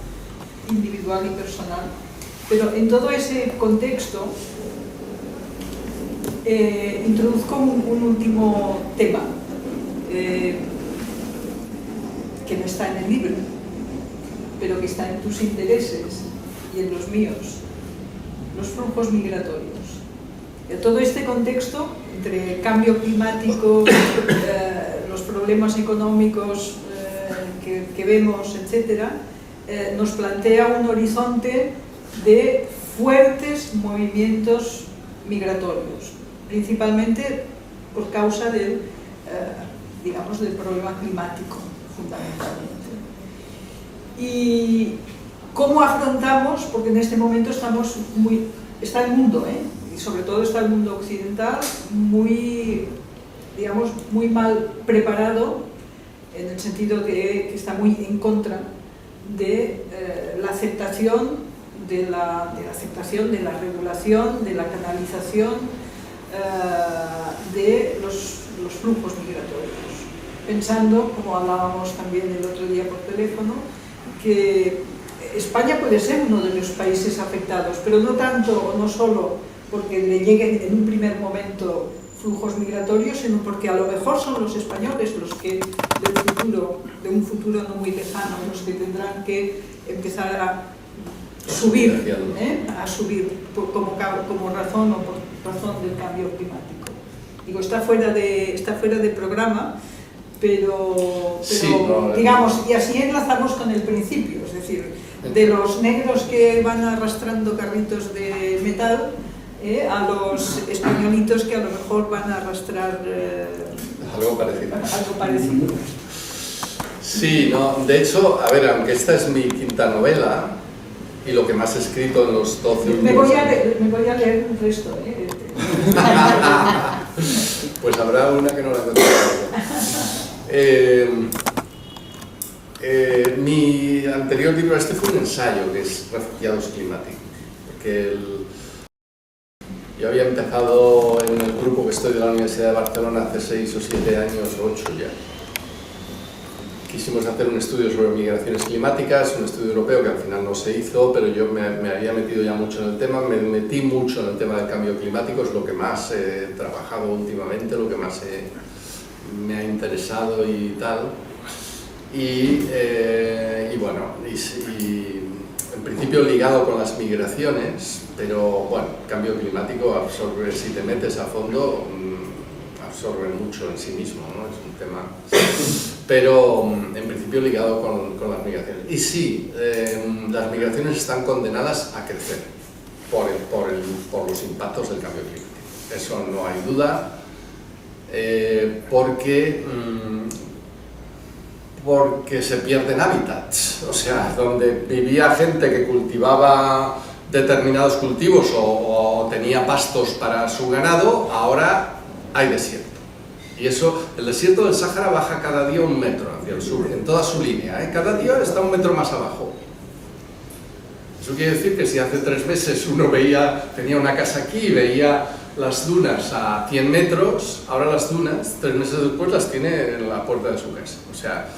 Speaker 1: individual y personal, pero en todo ese contexto introduzco un último tema que no está en el libro, pero que está en tus intereses y en los míos: los flujos migratorios. Todo este contexto entre cambio climático, los problemas económicos que vemos, etcétera, nos plantea un horizonte de fuertes movimientos migratorios, principalmente por causa del, digamos, del problema climático, fundamentalmente. Y cómo afrontamos, porque en este momento está el mundo, y sobre todo está el mundo occidental muy, digamos, muy mal preparado, en el sentido de que está muy en contra de la aceptación de la regulación, de la canalización de los flujos migratorios. Pensando, como hablábamos también el otro día por teléfono, que España puede ser uno de los países afectados, pero no tanto o no solo porque le lleguen en un primer momento flujos migratorios, sino porque a lo mejor son los españoles los que de un futuro no muy lejano, los que tendrán que empezar a subir como razón o por razón del cambio climático. Digo, está fuera de programa, pero
Speaker 2: sí, no,
Speaker 1: digamos, y así enlazamos con el principio, es decir, de los negros que van arrastrando carritos de metal a los españolitos que a lo mejor van a arrastrar
Speaker 2: algo parecido.
Speaker 1: Algo parecido.
Speaker 2: Sí, no, de hecho, a ver, aunque esta es mi quinta novela y lo que más he escrito en los 12 últimos años...
Speaker 1: Me voy a leer el resto,
Speaker 2: Pues habrá una que no la encontré. Mi anterior libro a este fue un ensayo, que es Refugiados Climáticos, porque yo había empezado en el grupo que estoy de la Universidad de Barcelona hace 6 o 7 años, o 8 ya. Quisimos hacer un estudio sobre migraciones climáticas, un estudio europeo que al final no se hizo, pero yo me había metido ya mucho en el tema, me metí mucho en el tema del cambio climático, es lo que más he trabajado últimamente, lo que más me ha interesado y tal. Y bueno, en principio ligado con las migraciones, pero bueno, el cambio climático absorbe, si te metes a fondo, absorbe mucho en sí mismo, ¿no? Es un tema, pero en principio ligado con las migraciones. Y sí, las migraciones están condenadas a crecer por los impactos del cambio climático. Eso no hay duda, porque se pierden hábitats, o sea, donde vivía gente que cultivaba determinados cultivos o tenía pastos para su ganado, ahora hay desierto. Y eso, el desierto del Sáhara baja cada día 1 metro hacia el sur, en toda su línea, cada día está 1 metro más abajo. Eso quiere decir que si hace 3 meses uno tenía una casa aquí y veía las dunas a 100 metros, ahora las dunas, 3 meses después, las tiene en la puerta de su casa. O sea,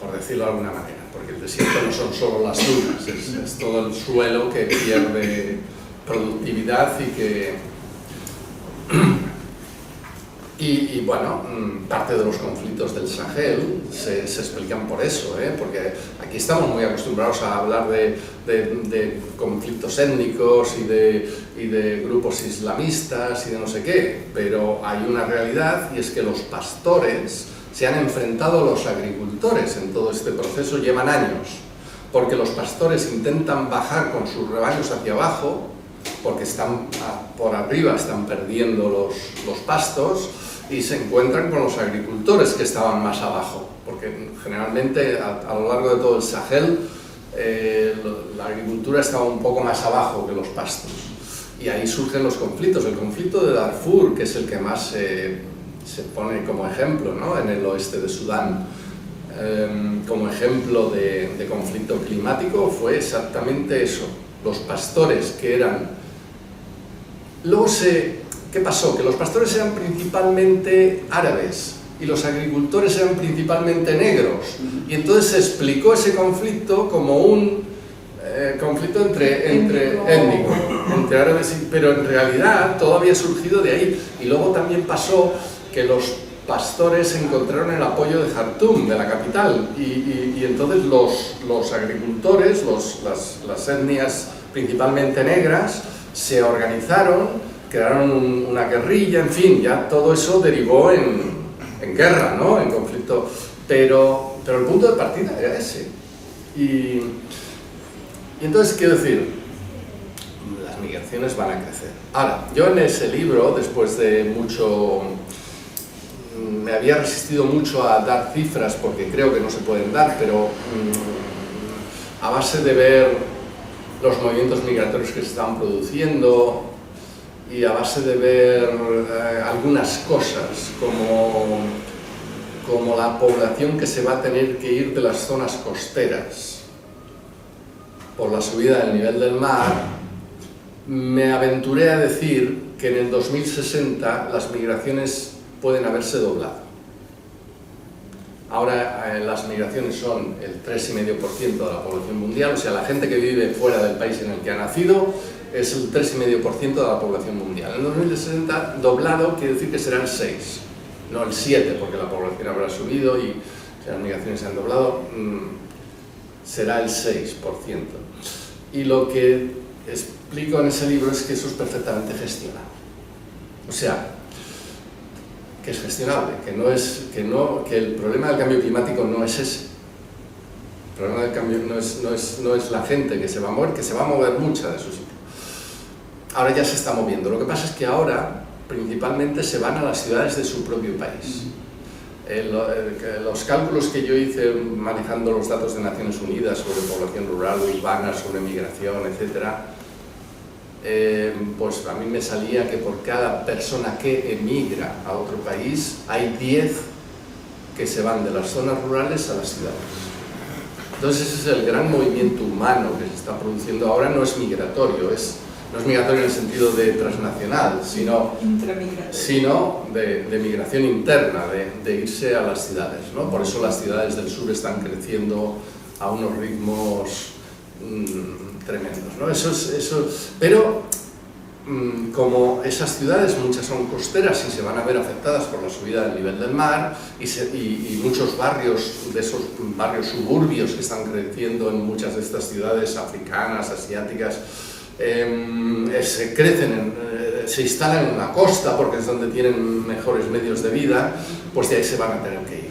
Speaker 2: por decirlo de alguna manera. porque el desierto no son solo las dunas, es todo el suelo que pierde productividad y que... Y bueno, parte de los conflictos del Sahel se explican por eso, porque aquí estamos muy acostumbrados a hablar de conflictos étnicos y de grupos islamistas y de no sé qué, pero hay una realidad, y es que los pastores se han enfrentado a los agricultores en todo este proceso, llevan años, porque los pastores intentan bajar con sus rebaños hacia abajo, porque están por arriba, están perdiendo los pastos, y se encuentran con los agricultores que estaban más abajo, porque generalmente a lo largo de todo el Sahel la agricultura estaba un poco más abajo que los pastos, y ahí surgen los conflictos. El conflicto de Darfur, que es el que más se pone como ejemplo, ¿no?, en el oeste de Sudán, como ejemplo de conflicto climático, fue exactamente eso. Los pastores que eran... Luego ¿qué pasó? Que los pastores eran principalmente árabes y los agricultores eran principalmente negros, y entonces se explicó ese conflicto como un conflicto étnico, entre árabes, pero en realidad todo había surgido de ahí. Y luego también pasó que los pastores encontraron el apoyo de Jartum, de la capital, y entonces los agricultores, las etnias principalmente negras, se organizaron, crearon una guerrilla, en fin, ya todo eso derivó en guerra, ¿no?, en conflicto, pero el punto de partida era ese. Y entonces, quiero decir, las migraciones van a crecer. Ahora, yo en ese libro, después de mucho... me había resistido mucho a dar cifras, porque creo que no se pueden dar, pero a base de ver los movimientos migratorios que se estaban produciendo, y a base de ver algunas cosas como la población que se va a tener que ir de las zonas costeras por la subida del nivel del mar, me aventuré a decir que en el 2060 las migraciones pueden haberse doblado. Ahora las migraciones son el 3,5% de la población mundial, o sea, la gente que vive fuera del país en el que ha nacido es el 3,5% de la población mundial. En 2060, doblado quiere decir que será el 6%, no el 7%, porque la población habrá subido y si las migraciones se han doblado, será el 6%. Y lo que explico en ese libro es que eso es perfectamente gestionable. O sea, que es gestionable, que el problema del cambio climático no es ese. El problema del cambio no es la gente que se va a mover, que se va a mover mucha de su sitio. Ahora ya se está moviendo. Lo que pasa es que ahora principalmente se van a las ciudades de su propio país. Los cálculos que yo hice manejando los datos de Naciones Unidas sobre población rural, urbana, sobre migración, etcétera, pues a mí me salía que por cada persona que emigra a otro país hay 10 que se van de las zonas rurales a las ciudades. Entonces ese es el gran movimiento humano que se está produciendo ahora. No es migratorio, no es migratorio en el sentido de transnacional, sino de migración interna, de irse a las ciudades, ¿no? Por eso las ciudades del sur están creciendo a unos ritmos tremendos, ¿no? Pero como esas ciudades, muchas son costeras y se van a ver afectadas por la subida del nivel del mar, y muchos barrios, de esos barrios suburbios que están creciendo en muchas de estas ciudades africanas, asiáticas, se instalan en la costa porque es donde tienen mejores medios de vida, pues de ahí se van a tener que ir.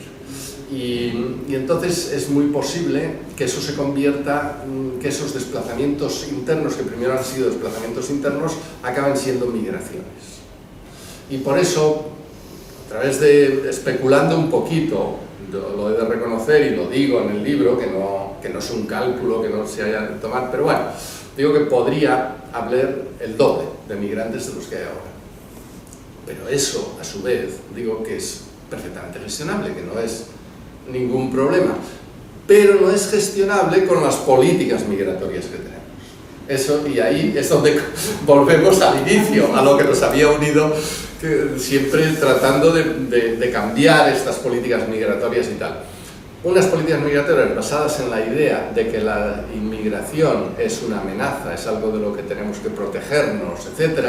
Speaker 2: Y entonces es muy posible que eso se convierta, que esos desplazamientos internos, que primero han sido desplazamientos internos, acaben siendo migraciones. Y por eso, a través de especulando un poquito, lo he de reconocer y lo digo en el libro, que no es un cálculo que no se haya de tomar, pero bueno, digo que podría haber el doble de migrantes de los que hay ahora. Pero eso, a su vez, digo que es perfectamente gestionable, que no es ningún problema, pero no es gestionable con las políticas migratorias que tenemos. Eso, y ahí es donde volvemos al inicio, a lo que nos había unido, que siempre tratando de cambiar estas políticas migratorias y tal. unas políticas migratorias basadas en la idea de que la inmigración es una amenaza, es algo de lo que tenemos que protegernos, etc.,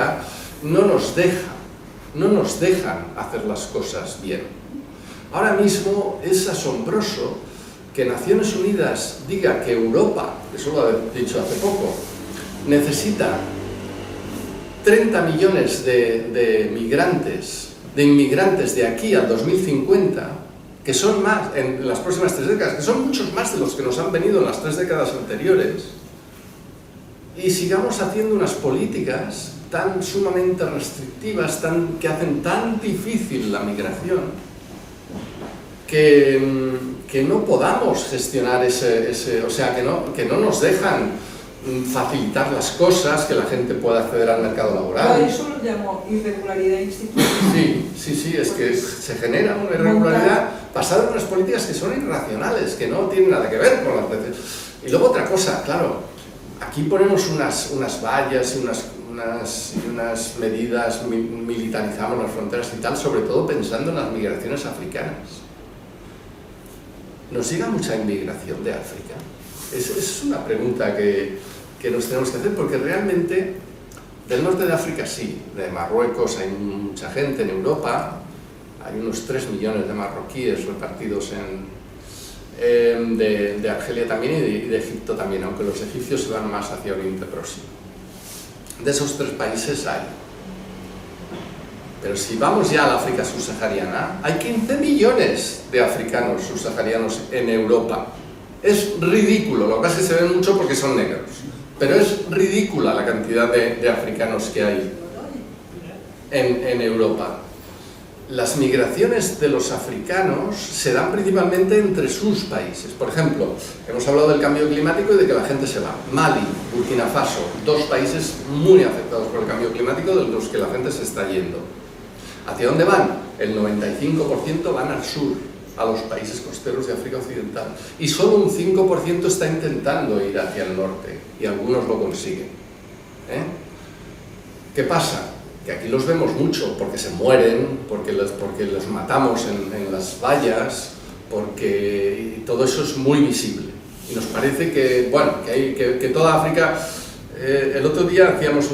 Speaker 2: no nos dejan hacer las cosas bien. Ahora mismo es asombroso que Naciones Unidas diga que Europa, eso lo he dicho hace poco, necesita 30 millones de inmigrantes de aquí al 2050, que son más, en las próximas 3 décadas, que son muchos más de los que nos han venido en las 3 décadas anteriores, y sigamos haciendo unas políticas tan sumamente restrictivas, que hacen tan difícil la migración, que no podamos gestionar o sea, que no nos dejan facilitar las cosas, que la gente pueda acceder al mercado laboral.
Speaker 1: Eso lo llamo irregularidad institucional.
Speaker 2: Sí, es que se genera una irregularidad basada en unas políticas que son irracionales, que no tienen nada que ver con las veces. Y luego otra cosa, claro, aquí ponemos unas vallas y unas medidas, militarizamos las fronteras y tal, sobre todo pensando en las migraciones africanas. ¿Nos llega mucha inmigración de África? Es una pregunta que nos tenemos que hacer, porque realmente del norte de África sí, de Marruecos hay mucha gente, en Europa hay unos 3 millones de marroquíes repartidos de Argelia también y de Egipto también, aunque los egipcios se van más hacia Oriente Próximo. De esos 3 países hay. Pero si vamos ya al África subsahariana, hay 15 millones de africanos subsaharianos en Europa. Es ridículo, lo que pasa es que se ven mucho porque son negros, pero es ridícula la cantidad de africanos que hay en Europa. Las migraciones de los africanos se dan principalmente entre sus países. Por ejemplo, hemos hablado del cambio climático y de que la gente se va. Mali, Burkina Faso, 2 países muy afectados por el cambio climático, de los que la gente se está yendo. ¿Hacia dónde van? El 95% van al sur, a los países costeros de África Occidental, y solo un 5% está intentando ir hacia el norte, y algunos lo consiguen. ¿Qué pasa? Que aquí los vemos mucho, porque se mueren, porque los matamos en las vallas, porque todo eso es muy visible. Y nos parece que, bueno, que toda África... el otro día hacíamos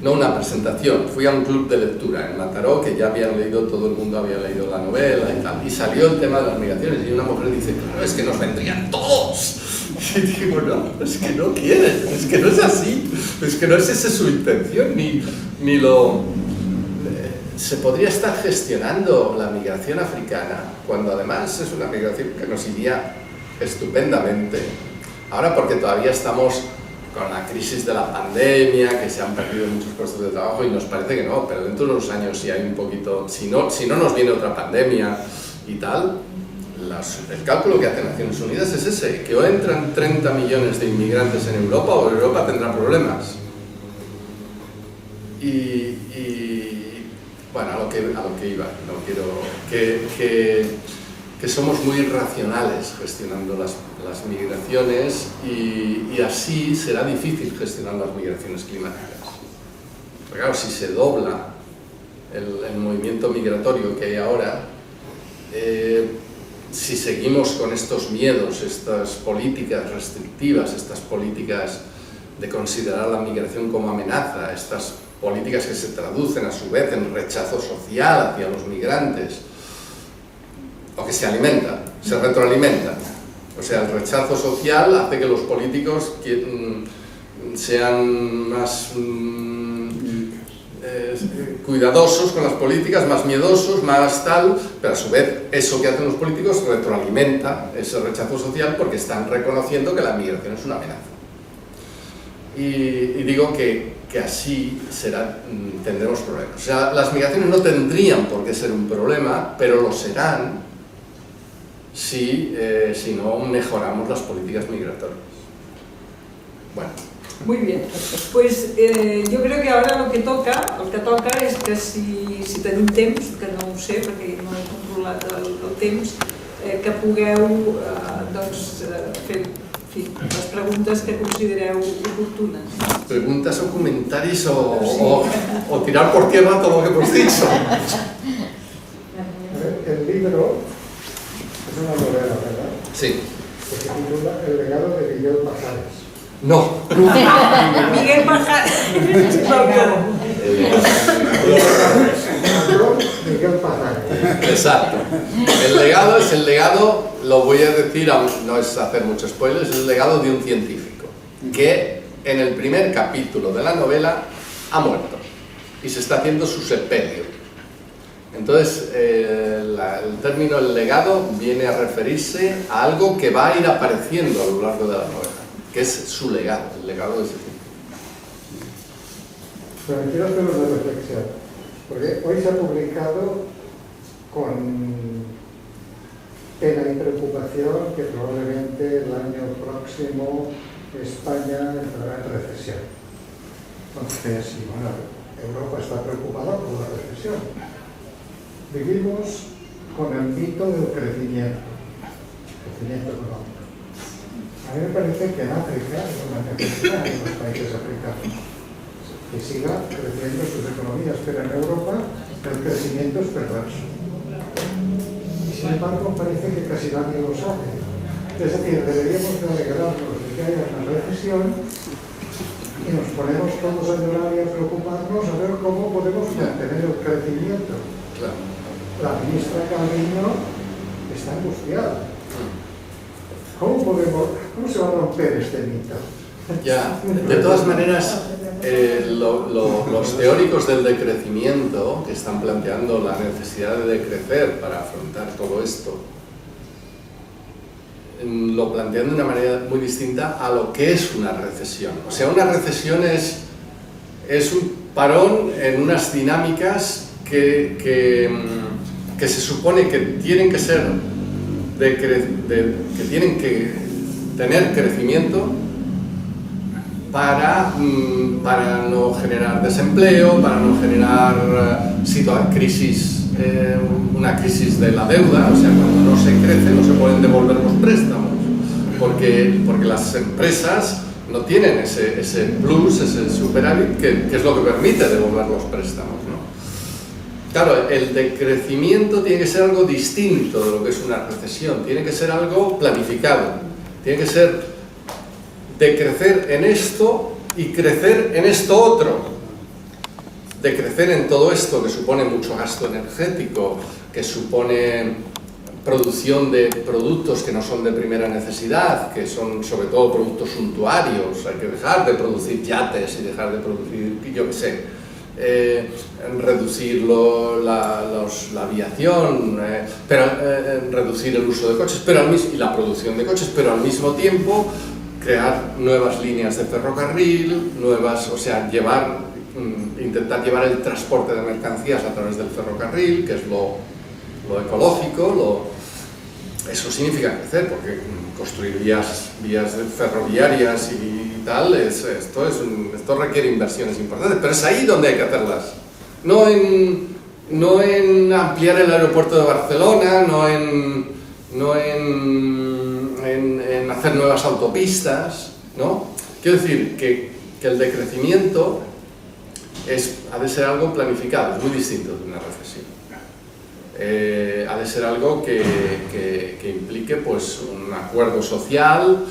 Speaker 2: no una presentación, fui a un club de lectura en Mataró, que ya habían leído, todo el mundo había leído la novela y tal, y salió el tema de las migraciones, y una mujer dice, claro, es que nos vendrían todos. Y digo, no, es que no quieren, es que no es así, es que no es esa su intención, ni lo... Se podría estar gestionando la migración africana, cuando además es una migración que nos iría estupendamente. Ahora porque todavía estamos con la crisis de la pandemia, que se han perdido muchos puestos de trabajo y nos parece que no, pero dentro de unos años si hay un poquito, si no nos viene otra pandemia y tal, el cálculo que hace Naciones Unidas es ese, que o entran 30 millones de inmigrantes en Europa o Europa tendrá problemas. Y bueno, a lo que iba, no quiero que somos muy irracionales gestionando las migraciones y así será difícil gestionar las migraciones climáticas. Porque claro, si se dobla el movimiento migratorio que hay ahora, si seguimos con estos miedos, estas políticas restrictivas, estas políticas de considerar la migración como amenaza, estas políticas que se traducen a su vez en rechazo social hacia los migrantes, o que se alimentan, se retroalimentan. O sea, el rechazo social hace que los políticos sean más cuidadosos con las políticas, más miedosos, más tal, pero a su vez eso que hacen los políticos retroalimenta ese rechazo social porque están reconociendo que la migración es una amenaza. Y digo que así tendremos problemas. O sea, las migraciones no tendrían por qué ser un problema, pero lo serán si no mejoramos las políticas migratorias. Bueno.
Speaker 1: Muy bien, pues jo crec que ara el que toca és que si tenim temps, que no ho sé perquè no he controlat el temps, que pugueu fer les preguntes que considereu oportunes.
Speaker 2: Preguntas o comentarios o tirar por tierra todo lo que hemos dicho.
Speaker 4: libro es una novela, ¿verdad?
Speaker 2: Sí.
Speaker 4: Que se titula El legado de Miguel Pajares.
Speaker 2: No.
Speaker 1: Miguel Pajares.
Speaker 4: Miguel Pajares.
Speaker 2: Exacto. El legado es el legado, lo voy a decir, no es hacer muchos spoilers, es el legado de un científico que en el primer capítulo de la novela ha muerto y se está haciendo su sepelio. Entonces, el término el legado viene a referirse a algo que va a ir apareciendo a lo largo de la novela, que es su legado, el legado de ese tipo.
Speaker 4: Pero quiero hacer una reflexión, porque hoy se ha publicado con pena y preocupación que probablemente el año próximo España entrará en recesión. Entonces, y bueno, Europa está preocupada por la recesión. Vivimos con el mito del crecimiento económico. A mí me parece que en África es una necesidad en los países africanos que siga creciendo sus economías, pero en Europa el crecimiento es perverso. Y sin embargo parece que casi nadie lo sabe. Es decir, deberíamos de alegrarnos de que haya una recesión y nos ponemos todos a llorar y a preocuparnos a ver cómo podemos mantener el crecimiento.
Speaker 2: Claro.
Speaker 4: La ministra Calviño está angustiada. ¿Cómo se va a romper este mito?
Speaker 2: Ya, de todas maneras, los teóricos del decrecimiento que están planteando la necesidad de decrecer para afrontar todo esto, lo plantean de una manera muy distinta a lo que es una recesión. O sea, una recesión es un parón en unas dinámicas que se supone que tienen que ser que tienen que tener crecimiento para no generar desempleo, para no generar crisis, una crisis de la deuda. O sea, cuando no se crece no se pueden devolver los préstamos, porque las empresas no tienen ese plus, ese superávit que es lo que permite devolver los préstamos, ¿no? Claro, el decrecimiento tiene que ser algo distinto de lo que es una recesión, tiene que ser algo planificado, tiene que ser decrecer en esto y crecer en esto otro, decrecer en todo esto que supone mucho gasto energético, que supone producción de productos que no son de primera necesidad, que son sobre todo productos suntuarios. Hay que dejar de producir yates y dejar de producir, yo qué sé, reducir la aviación, reducir el uso de coches y la producción de coches, pero al mismo tiempo crear nuevas líneas de ferrocarril, o sea, intentar llevar el transporte de mercancías a través del ferrocarril, que es lo ecológico. Eso significa crecer, porque construir vías ferroviarias y tal, esto requiere inversiones importantes, pero es ahí donde hay que hacerlas, no en ampliar el aeropuerto de Barcelona, no en hacer nuevas autopistas, ¿no? Quiero decir que el decrecimiento ha de ser algo planificado, es muy distinto de una recesión. Ha de ser algo que implique pues, un acuerdo social,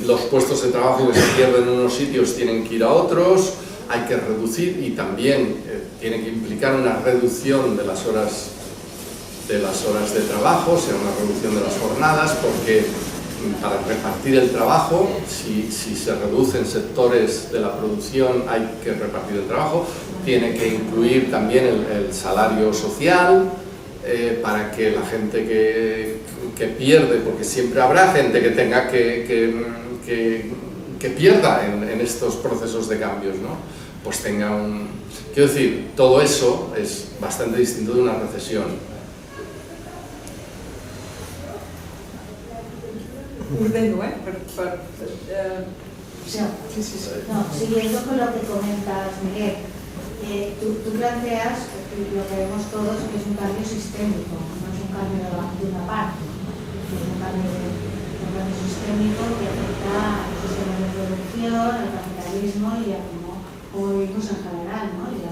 Speaker 2: los puestos de trabajo que se pierden en unos sitios tienen que ir a otros, hay que reducir y también tiene que implicar una reducción de las horas de trabajo, o sea, una reducción de las jornadas, porque para repartir el trabajo, si se reducen sectores de la producción, hay que repartir el trabajo, tiene que incluir también el salario social, para que la gente que pierde, porque siempre habrá gente que tenga que pierda en estos procesos de cambios, ¿no? Pues tenga Quiero decir, todo eso es bastante distinto de una recesión.
Speaker 1: Ordeno,
Speaker 5: Sí. No, siguiendo con lo que comentas, Miguel, tú planteas lo que vemos todos, que es un cambio sistémico, no es un cambio de una parte, es un cambio sistémico que afecta al sistema de producción, al capitalismo y a cómo vivimos en general, ¿no? Y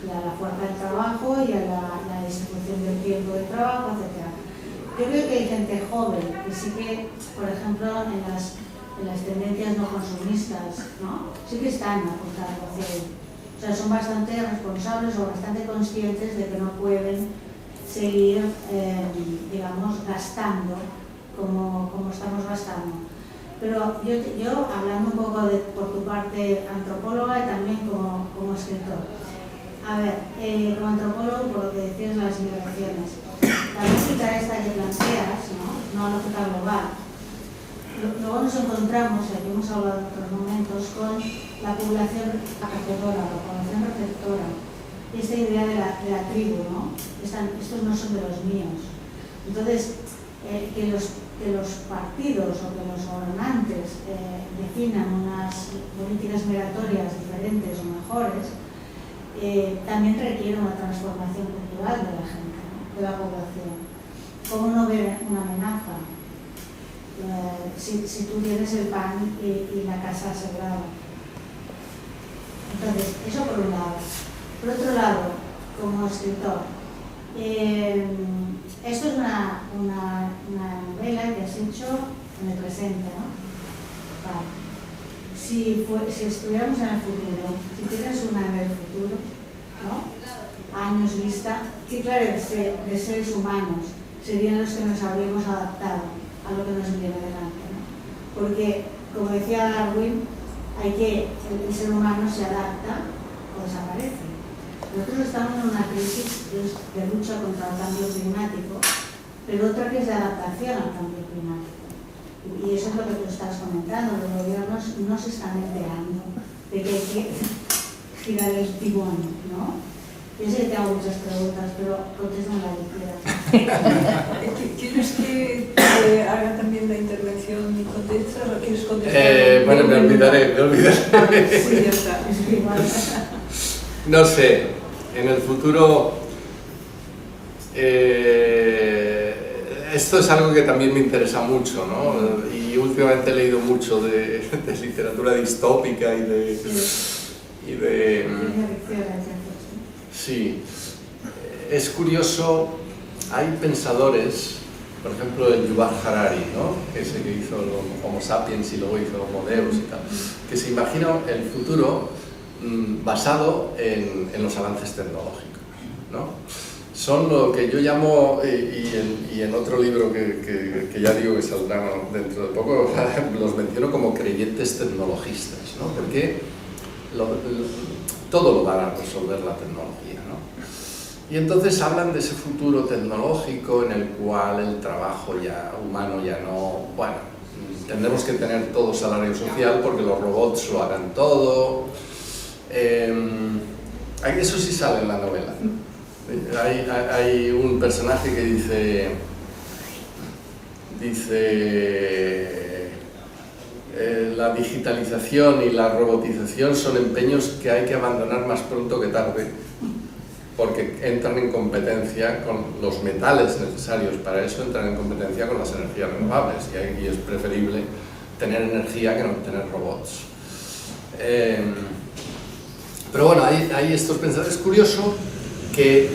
Speaker 5: a la fuerza del trabajo y a la distribución del tiempo equipo de trabajo, etc. Yo creo que hay gente joven que sí que, por ejemplo, en las tendencias no consumistas, ¿no? Sí que están apuntando hacia ello. O sea, son bastante responsables o bastante conscientes de que no pueden seguir, digamos, gastando como estamos gastando. Pero yo hablando un poco por tu parte antropóloga y también como escritor. A ver, como antropólogo, por lo que decías de las migraciones, la lógica esta que planteas, no la lógica global, luego nos encontramos, y aquí hemos hablado en otros momentos, con la población acogedora, la población receptora, y esta idea de la tribu, ¿no? Estos no son de los míos. Entonces, que los partidos o que los gobernantes definan unas políticas migratorias diferentes o mejores, también requiere una transformación cultural de la gente, ¿no? De la población. ¿Cómo no ver una amenaza? Si tú tienes el pan y la casa asegurada. Entonces, eso por un lado. Por otro lado, como escritor, esto es una novela que has hecho en el presente, ¿no? Vale. Si estuviéramos en el futuro, si tienes una en el futuro, ¿no? Años vista, ¿qué clases de seres humanos serían los que nos habríamos adaptado a lo que nos viene delante, ¿no? Porque, como decía Darwin, el ser humano se adapta o desaparece. Nosotros estamos en una crisis de lucha contra el cambio climático, pero otra que es de adaptación al cambio climático. Y eso es lo que tú estás comentando, los gobiernos no se están enterando de que hay que girar el timón, ¿no? Yo sé que te hago muchas preguntas, pero contéstame la que quieras.
Speaker 1: ¿Quieres que haga también la intervención y contestes o quieres contestar?
Speaker 2: Bueno, me olvidaré.
Speaker 1: Vale, pues ya está.
Speaker 2: No sé, en el futuro esto es algo que también me interesa mucho, ¿no? Y últimamente he leído mucho de literatura distópica y de sí, es curioso, hay pensadores, por ejemplo el Yuval Harari, ¿no? Ese que hizo el Homo sapiens y luego hizo Homo Deus y tal, que se imagina el futuro basado en los avances tecnológicos, ¿no? Son lo que yo llamo, y en otro libro que ya digo que saldrá dentro de poco, los menciono como creyentes tecnologistas, ¿no? Porque todo lo va a resolver la tecnología, ¿no? Y entonces hablan de ese futuro tecnológico en el cual el trabajo humano ya no... Bueno, tendremos que tener todo salario social porque los robots lo harán todo. Eso sí sale en la novela. Hay un personaje que dice la digitalización y la robotización son empeños que hay que abandonar más pronto que tarde porque entran en competencia con los metales necesarios para eso, entran en competencia con las energías renovables y es preferible tener energía que no tener robots. Pero bueno, hay estos pensadores. Es curioso que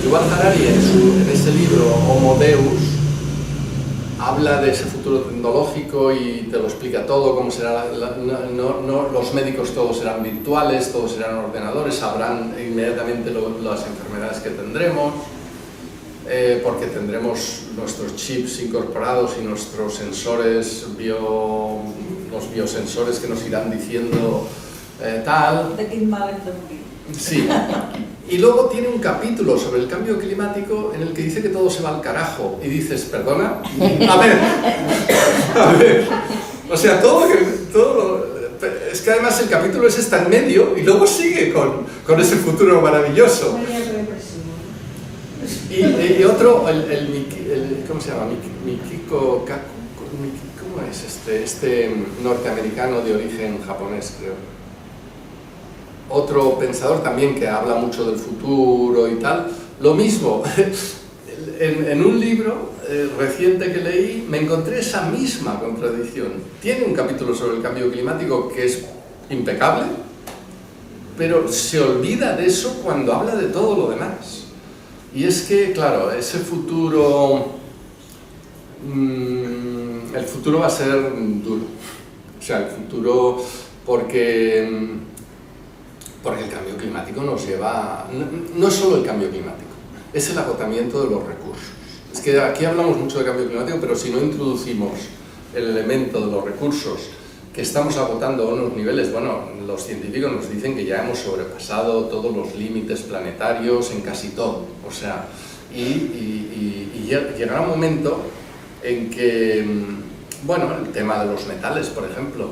Speaker 2: Yuval Harari en ese libro Homo Deus habla de ese futuro tecnológico y te lo explica todo, cómo será, los médicos todos serán virtuales, todos serán ordenadores, sabrán inmediatamente las enfermedades que tendremos, porque tendremos nuestros chips incorporados y nuestros sensores, los biosensores que nos irán diciendo tal.
Speaker 1: De quin mal hem de morir.
Speaker 2: Sí. Y luego tiene un capítulo sobre el cambio climático en el que dice que todo se va al carajo. Y dices, perdona, a ver. O sea, es que además el capítulo ese está en medio y luego sigue con ese futuro maravilloso. Y otro, ¿cómo se llama? Mikiko Kaku, ¿cómo es este norteamericano de origen japonés, creo? Otro pensador también que habla mucho del futuro y tal, lo mismo, en un libro reciente que leí me encontré esa misma contradicción. Tiene un capítulo sobre el cambio climático que es impecable, pero se olvida de eso cuando habla de todo lo demás. Y es que, claro, ese futuro, el futuro va a ser duro. O sea, el futuro, porque el cambio climático nos lleva, no es solo el cambio climático, es el agotamiento de los recursos. Es que aquí hablamos mucho de cambio climático, pero si no introducimos el elemento de los recursos, que estamos agotando a unos niveles, bueno, los científicos nos dicen que ya hemos sobrepasado todos los límites planetarios en casi todo, o sea, y llegará un momento en que, bueno, el tema de los metales, por ejemplo,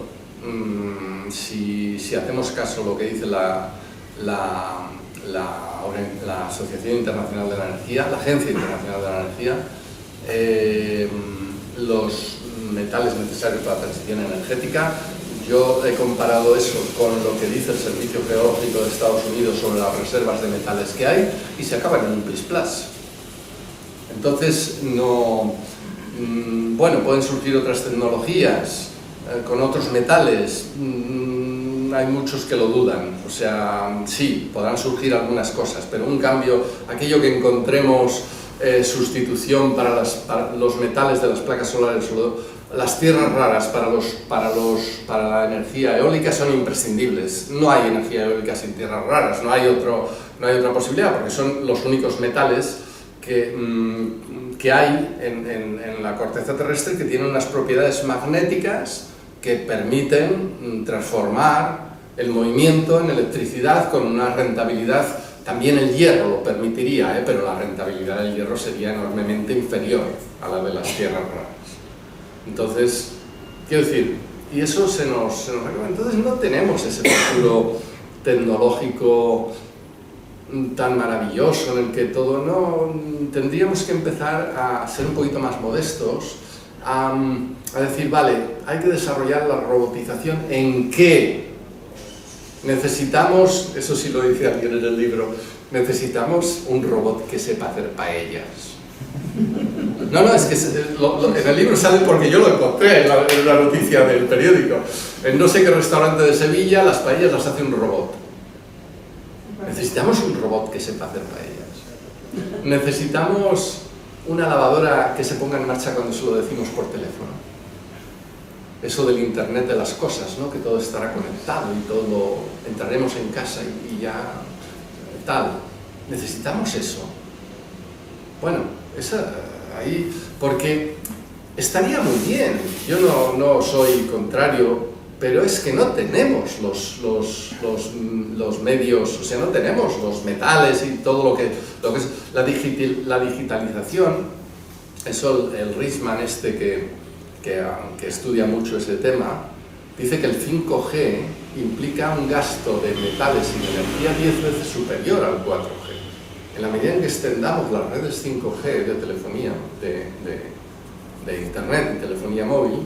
Speaker 2: si hacemos caso a lo que dice la Asociación Internacional de la Energía, la Agencia Internacional de la Energía, los metales necesarios para la transición energética, yo he comparado eso con lo que dice el Servicio Geológico de Estados Unidos sobre las reservas de metales que hay y se acaban en un plis-plas. Entonces, no, bueno, pueden surgir otras tecnologías con otros metales, hay muchos que lo dudan, o sea, sí, podrán surgir algunas cosas, pero un cambio, aquello que encontremos sustitución para los metales de las placas solares, las tierras raras para la energía eólica son imprescindibles. No hay energía eólica sin tierras raras, no hay otra posibilidad, porque son los únicos metales que hay en la corteza terrestre que tienen unas propiedades magnéticas que permiten transformar el movimiento en electricidad con una rentabilidad. También el hierro lo permitiría, pero la rentabilidad del hierro sería enormemente inferior a la de las tierras raras. Entonces, quiero decir, y eso se nos acaba. Entonces no tenemos ese futuro tecnológico tan maravilloso en el que todo, no, tendríamos que empezar a ser un poquito más modestos, a decir, vale, hay que desarrollar la robotización. ¿En qué? Necesitamos, eso sí lo dice alguien en el libro, necesitamos un robot que sepa hacer paellas. No, es que en el libro sale porque yo lo encontré en la noticia del periódico. En no sé qué restaurante de Sevilla, las paellas las hace un robot. Necesitamos un robot que sepa hacer paellas. Necesitamos una lavadora que se ponga en marcha cuando se lo decimos por teléfono. Eso del internet de las cosas, ¿no? Que todo estará conectado y todo, entraremos en casa y ya tal. Necesitamos eso. Bueno, ahí, porque estaría muy bien. Yo no soy contrario, pero es que no tenemos los medios, o sea, no tenemos los metales y todo lo que es la digitalización. Eso el Riesman que estudia mucho ese tema, dice que el 5G implica un gasto de metales y de energía 10 veces superior al 4G. En la medida en que extendamos las redes 5G de telefonía, de internet y telefonía móvil,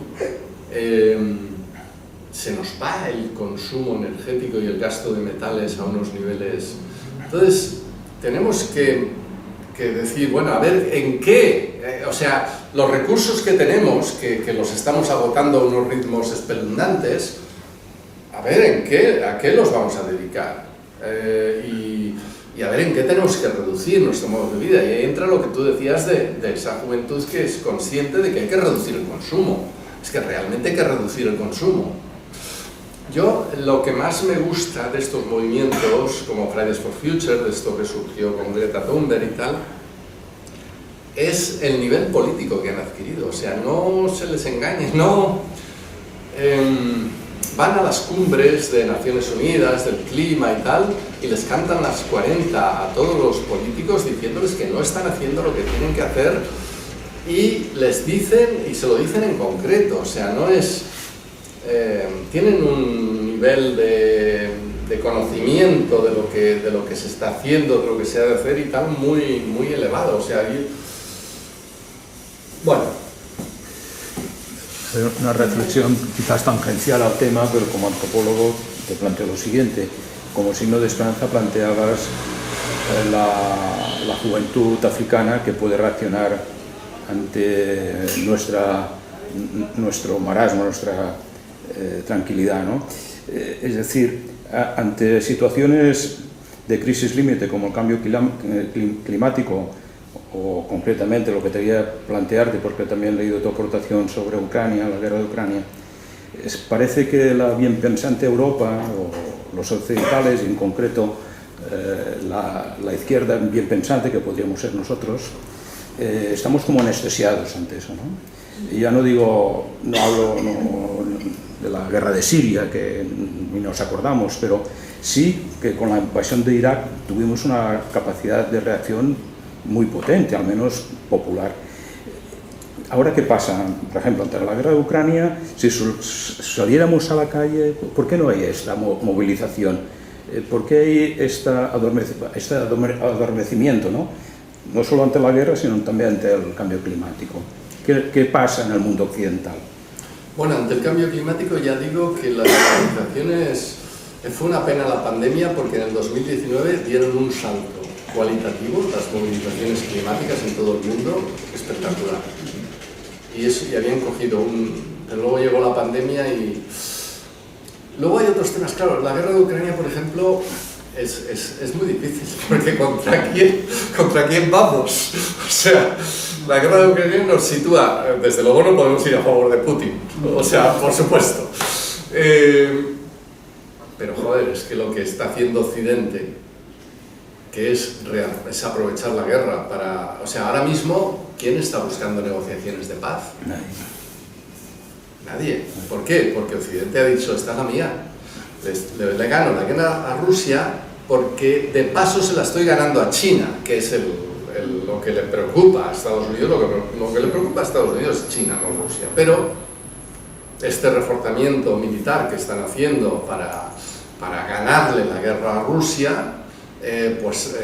Speaker 2: se nos va el consumo energético y el gasto de metales a unos niveles. Entonces, tenemos que decir, bueno, a ver, ¿en qué? O sea, los recursos que tenemos, que los estamos agotando a unos ritmos espeluznantes, a ver, ¿a qué los vamos a dedicar? Y a ver en qué tenemos que reducir nuestro modo de vida. Y ahí entra lo que tú decías de esa juventud que es consciente de que hay que reducir el consumo. Es que realmente hay que reducir el consumo. Yo, lo que más me gusta de estos movimientos, como Fridays for Future, de esto que surgió con Greta Thunberg y tal, es el nivel político que han adquirido. O sea, no se les engañe, no... van a las cumbres de Naciones Unidas, del clima y tal, y les cantan las 40 a todos los políticos diciéndoles que no están haciendo lo que tienen que hacer, y les dicen, y se lo dicen en concreto, o sea, no es... tienen un nivel de conocimiento de lo que se está haciendo, de lo que se ha de hacer y tal, muy elevado, o sea, bueno.
Speaker 6: Una reflexión quizás tangencial al tema, pero como antropólogo te planteo lo siguiente. Como signo de esperanza planteabas la juventud africana que puede reaccionar ante nuestro marasmo, nuestra tranquilidad, ¿no? Es decir, ante situaciones de crisis límite como el cambio climático, o concretamente lo que te voy a plantearte, porque también he leído tu aportación sobre Ucrania, la guerra de Ucrania, parece que la bien pensante Europa, o los occidentales, y en concreto la izquierda bien pensante, que podríamos ser nosotros, estamos como anestesiados ante eso, ¿no? Y ya no hablo de la guerra de Siria, que ni nos acordamos, pero sí que con la invasión de Irak tuvimos una capacidad de reacción muy potente, al menos popular. Ahora, ¿qué pasa? Por ejemplo, ante la guerra de Ucrania, si saliéramos a la calle, ¿por qué no hay esta movilización? ¿Por qué hay este adormecimiento, ¿no? No solo ante la guerra, sino también ante el cambio climático? ¿Qué pasa en el mundo occidental?
Speaker 2: Bueno, ante el cambio climático ya digo que las movilizaciones... Fue una pena la pandemia porque en el 2019 dieron un salto cualitativo, las movilizaciones climáticas en todo el mundo, espectacular. Y habían cogido pero luego llegó la pandemia y... Luego hay otros temas, claro, la guerra de Ucrania, por ejemplo, es muy difícil, porque ¿contra quién vamos? O sea, la guerra de Ucrania nos sitúa, desde luego no podemos ir a favor de Putin, o sea, por supuesto. Pero joder, es que lo que está haciendo Occidente, que es aprovechar la guerra para... O sea, ahora mismo, ¿quién está buscando negociaciones de paz? Nadie. ¿Por qué? Porque Occidente ha dicho, esta es la mía. Le gano la guerra a Rusia porque de paso se la estoy ganando a China, que es lo que le preocupa a Estados Unidos. Lo que le preocupa a Estados Unidos es China, no Rusia. Pero este reforzamiento militar que están haciendo para ganarle la guerra a Rusia, pues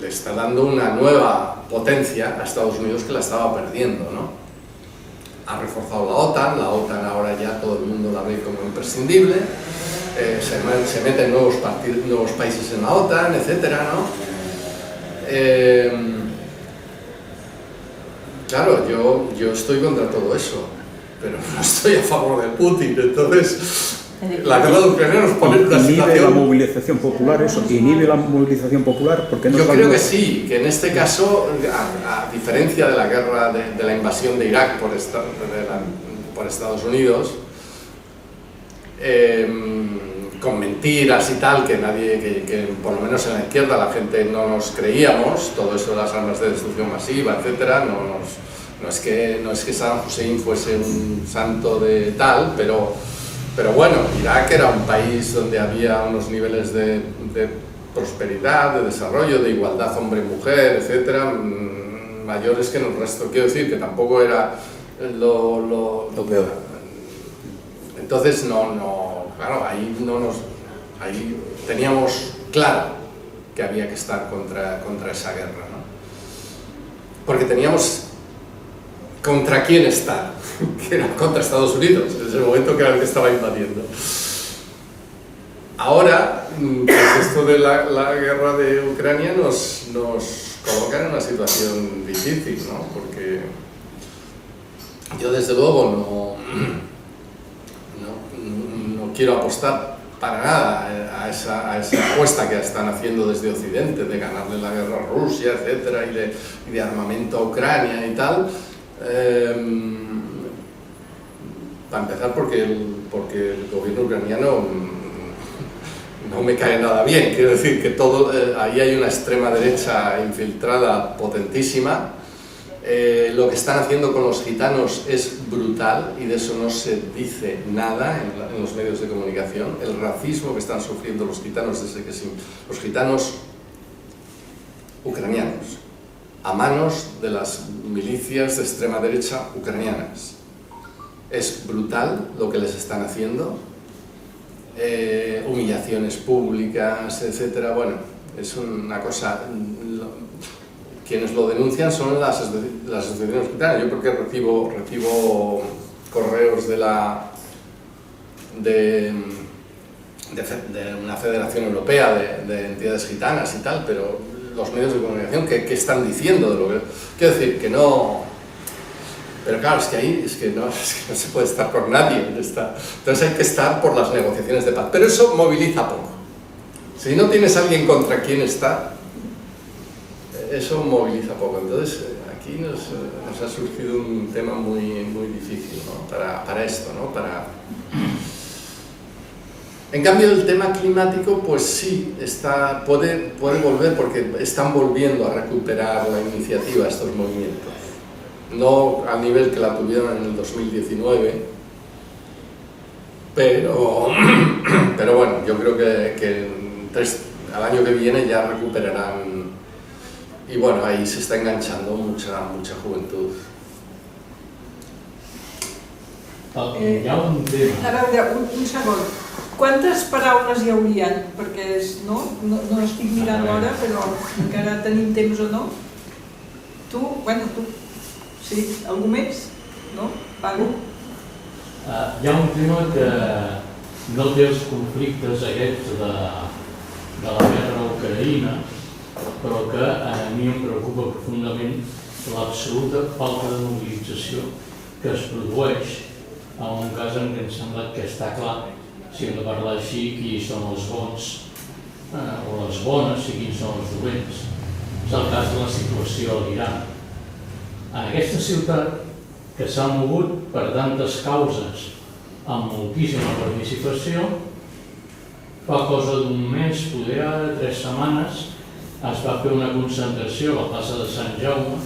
Speaker 2: le está dando una nueva potencia a Estados Unidos que la estaba perdiendo, ¿no? Ha reforzado la OTAN ahora ya todo el mundo la ve como imprescindible, se meten nuevos países en la OTAN, etcétera, ¿no? Claro, yo estoy contra todo eso, pero no estoy a favor de Putin, entonces... La guerra de Ucrania nos pone en una situación...
Speaker 6: ¿Inhibe la movilización popular eso? ¿Inhibe la movilización popular? Porque no
Speaker 2: Yo creo que sí, que en este caso, a diferencia de la guerra de la invasión de Irak por Estados Unidos, con mentiras y tal, que por lo menos en la izquierda la gente no nos creíamos, todo eso de las armas de destrucción masiva, etcétera, no es que Saddam Hussein fuese un santo de tal, pero bueno, Irak era un país donde había unos niveles de prosperidad, de desarrollo, de igualdad hombre-mujer, etcétera, mayores que en el resto. Quiero decir que tampoco era lo
Speaker 6: peor.
Speaker 2: Entonces, claro, ahí teníamos claro que había que estar contra esa guerra, ¿no? Porque teníamos contra quién estar, que era contra Estados Unidos, en ese momento que era el que estaba invadiendo. Ahora, pues esto de la guerra de Ucrania nos coloca en una situación difícil, ¿no? Porque yo desde luego no quiero apostar para nada a esa apuesta que están haciendo desde Occidente de ganarle la guerra a Rusia, etcétera, y de armamento a Ucrania y tal. Para empezar porque el gobierno ucraniano no me cae nada bien, quiero decir que ahí hay una extrema derecha infiltrada potentísima. Lo que están haciendo con los gitanos es brutal y de eso no se dice nada en los medios de comunicación. El racismo que están sufriendo los gitanos los gitanos ucranianos a manos de las milicias de extrema derecha ucranianas. Es brutal lo que les están haciendo, humillaciones públicas, etcétera. Bueno, es una cosa... Quienes lo denuncian son las asociaciones gitanas. Yo porque recibo correos de una federación europea de entidades gitanas y tal, pero los medios de comunicación, ¿qué están diciendo de lo que...? Quiero decir, que no... Pero claro, es que ahí no se puede estar por nadie. Entonces hay que estar por las negociaciones de paz. Pero eso moviliza poco. Si no tienes a alguien contra quien estar, eso moviliza poco. Entonces, aquí nos ha surgido un tema muy difícil, ¿no? para esto, ¿no? En cambio, el tema climático, pues sí, puede volver, porque están volviendo a recuperar la iniciativa estos movimientos. No al nivel que la tuvieron en el 2019, pero bueno, yo creo que al año que viene ya recuperarán, y bueno, ahí se está enganchando mucha juventud.
Speaker 7: Hi ha un tema.
Speaker 1: Ara, un segon. Quantes paraules hi haurien? Perquè no estic mirant l'hora, però encara tenim temps o no. Tu? Sí, algú més? No? Pago?
Speaker 7: Hi ha un tema que no té els conflictes aquests de la guerra a Ucraïna, però que a mi em preocupa profundament l'absoluta falta de mobilització que es produeix en un cas en què em sembla que està clar, si hem de parlar així, qui són els bons o les bones i quins són els dolents. És el cas de la situació a l'Iran. En aquesta ciutat, que s'ha mogut per tantes causes amb moltíssima participació, fa cosa d'un mes, poder ara 3 setmanes, es va fer una concentració a la plaça de Sant Jaume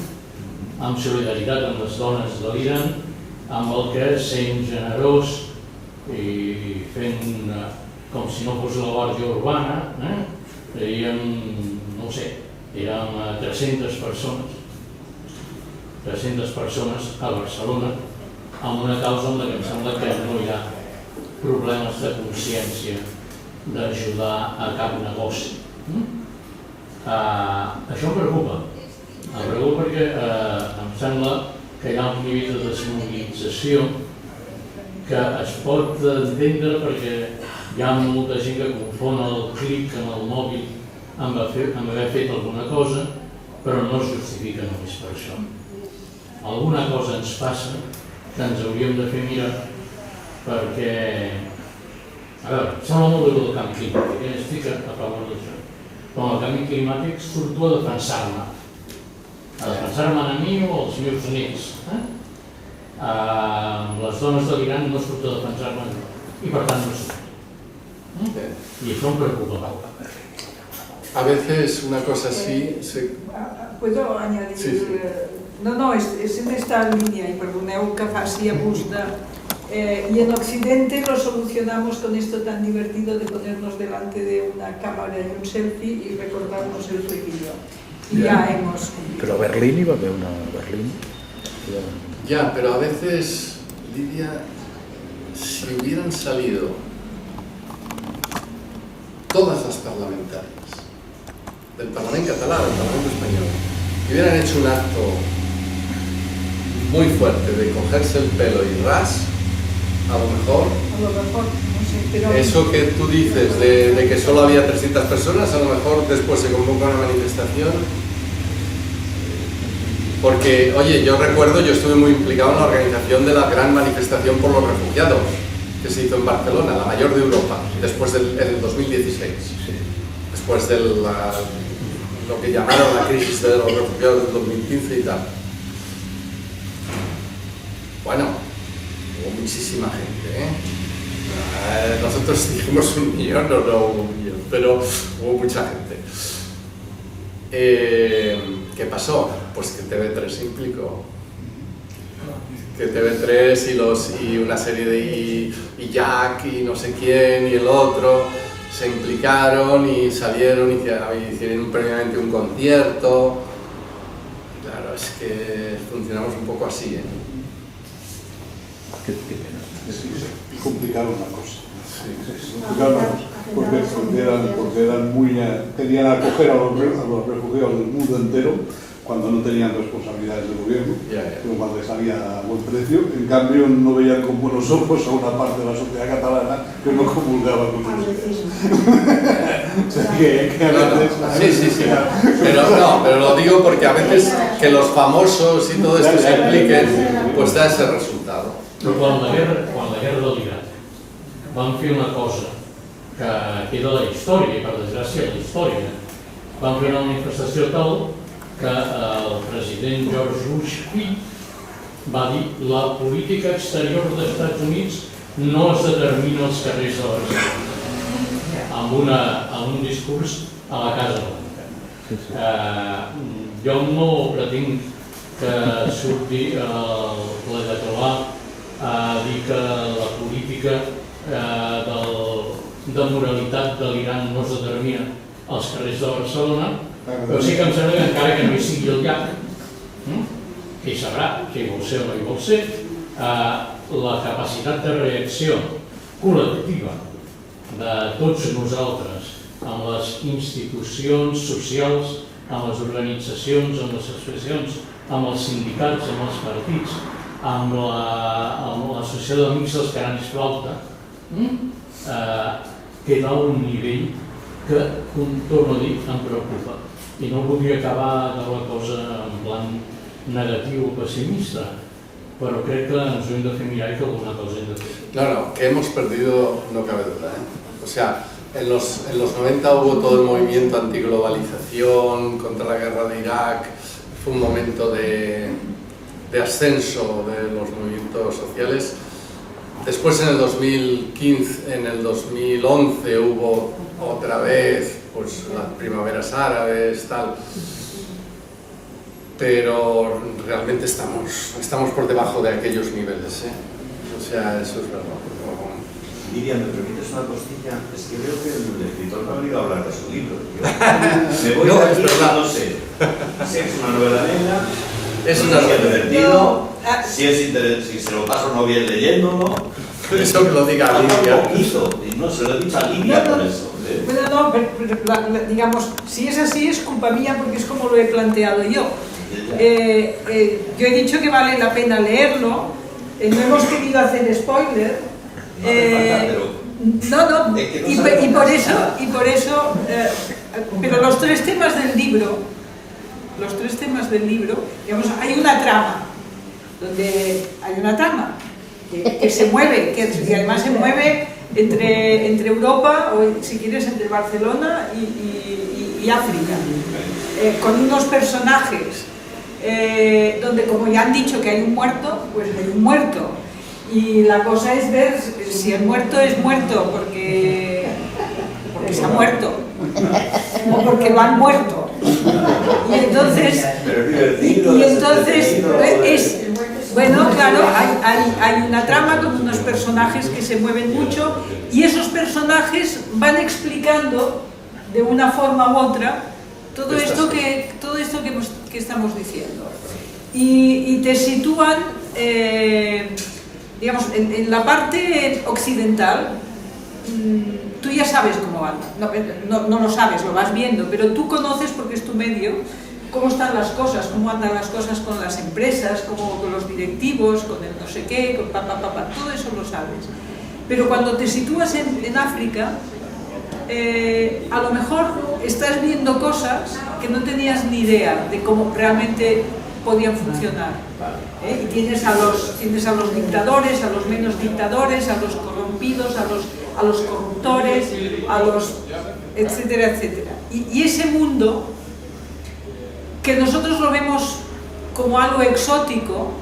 Speaker 7: amb solidaritat amb les dones de l'Iran, amb el que, sent generós i fent com si no fos la Guàrdia Urbana, érem 300 persones a Barcelona amb una causa en la que em sembla que no hi ha problemes de consciència d'ajudar a cap negoci. Això em preocupa. Em preocupa perquè em sembla que hi ha un nivell de desmobilització que es pot entendre perquè hi ha molta gent que confon el clic en el mòbil amb haver fet alguna cosa, però no es justifica només per això. Alguna cosa ens passa que ens hauríem de fer mirar perquè... A veure, sembla molt del canvi climàtic, estic a favor d'això. Però el canvi climàtic surto a defensar-me. A defensar-me a mi o als meus nets. Les dones de l'Iran no surto a defensar-me i per tant no surto. Y eso me preocupa.
Speaker 2: A veces una cosa así se...
Speaker 1: ¿Puedo añadir?
Speaker 2: Sí.
Speaker 1: No, es en esta línea, y perdoneu que faci abús de... y en Occidente lo solucionamos con esto tan divertido de ponernos delante de una cámara y un selfie y recordarnos el flequillo. Y ya hemos cumplido.
Speaker 6: Pero Berlín iba a haber una Berlín.
Speaker 2: Ya, pero a veces, Lidia, si hubieran salido todas las parlamentarias del Parlamento catalán, del Parlamento español, y hubieran hecho un acto muy fuerte de cogerse el pelo y ras, a lo mejor,
Speaker 1: no sé, pero...
Speaker 2: eso que tú dices de que solo había 300 personas, a lo mejor después se convoca una manifestación. Porque, oye, yo recuerdo, yo estuve muy implicado en la organización de la gran manifestación por los refugiados que se hizo en Barcelona, la mayor de Europa, después en el 2016, después de lo que llamaron la crisis de los refugiados del 2015 y tal. Bueno, hubo muchísima gente, nosotros dijimos 1 millón, no hubo 1 millón, pero hubo mucha gente. ¿Qué pasó? Pues que TV3 se implicó. Que TV3 y una serie de... y Jack y no sé quién y el otro se implicaron y salieron y hicieron previamente un concierto. Claro, es que funcionamos un poco así, ¿eh?
Speaker 6: Qué pena.
Speaker 8: Complicaron la cosa. Porque eran muy, querían acoger a los refugiados del mundo entero cuando no tenían responsabilidades de gobierno, lo cual les salía a buen precio. En cambio, no veían con buenos ojos a una parte de la sociedad catalana que no comulgaba con eso. O sea, que a veces...
Speaker 2: Sí. Pero lo digo porque a veces que los famosos y todo esto se impliquen, pues da ese resultado.
Speaker 7: Però quan la guerra de l'Irak van fer una cosa que queda la història, i per desgràcia la història. Van fer una manifestació tal que el president George Bush va dir la política exterior dels Estats Units no es determina als carrers de Barcelona, amb un discurs a la Casa Blanca. Jo no pretenc que surti l'Ayatollah a dir que la política de moralitat de l'Iran no es determina als carrers de Barcelona, però sí que em sembla que encara que no hi sigui el llac, que hi sabrà si hi vol ser o no hi vol ser, la capacitat de reacció col·lectiva de tots nosaltres amb les institucions socials, amb les organitzacions, amb les associacions, amb els sindicats, amb els partits, amb l'associació d'amics dels canaris flauta, queda a un nivell que, torno a dir, em preocupa. I no voldria acabar de la cosa en plan negatiu o pessimista, pero creo que nos hem de fer mirar que alguna cosa hem de fer.
Speaker 2: No, que hemos perdido, no cabe duda, O sea, en los 90 hubo todo el movimiento antiglobalización, contra la guerra de Irak, fue un momento de ascenso de los movimientos sociales. Después en el 2015, en el 2011 hubo otra vez pues las primaveras árabes, tal. Pero realmente estamos por debajo de aquellos niveles, O sea, eso es verdad.
Speaker 9: Miriam, ¿me permites una costilla? Es que veo que el escritor no ha venido a hablar de su libro. Me voy de aquí, no sé. Si es una novela negra,
Speaker 2: es una novela
Speaker 9: divertido, si se lo paso no bien leyéndolo.
Speaker 2: Eso que lo diga a Lidia.
Speaker 9: Un poquito, no, se lo he dicho a Lidia por eso.
Speaker 1: Pero digamos, si es así es culpa mía porque es como lo he planteado yo. Yo he dicho que vale la pena leerlo, no hemos querido hacer spoiler. Y por eso, pero los tres temas del libro, digamos, hay una trama, que se mueve, que además se mueve entre Europa, o si quieres entre Barcelona y África, con unos personajes donde, como ya han dicho que hay un muerto, pues hay un muerto. Y la cosa es ver si el muerto es muerto porque se ha muerto o porque lo han muerto. Y entonces es, bueno, claro, hay una trama con unos personajes que se mueven mucho y esos personajes van explicando de una forma u otra todo esto que estamos diciendo. Y te sitúan, digamos, en la parte occidental. Tú ya sabes cómo van, no lo sabes, lo vas viendo, pero tú conoces, porque es tu medio, cómo están las cosas, cómo andan las cosas con las empresas, con los directivos, con el no sé qué, con todo eso lo sabes. Pero cuando te sitúas en África, a lo mejor estás viendo cosas que no tenías ni idea de cómo realmente podían funcionar. Y tienes a los dictadores, a los menos dictadores, a los corrompidos, a los corruptores, etcétera, etcétera. Y ese mundo, que nosotros lo vemos como algo exótico,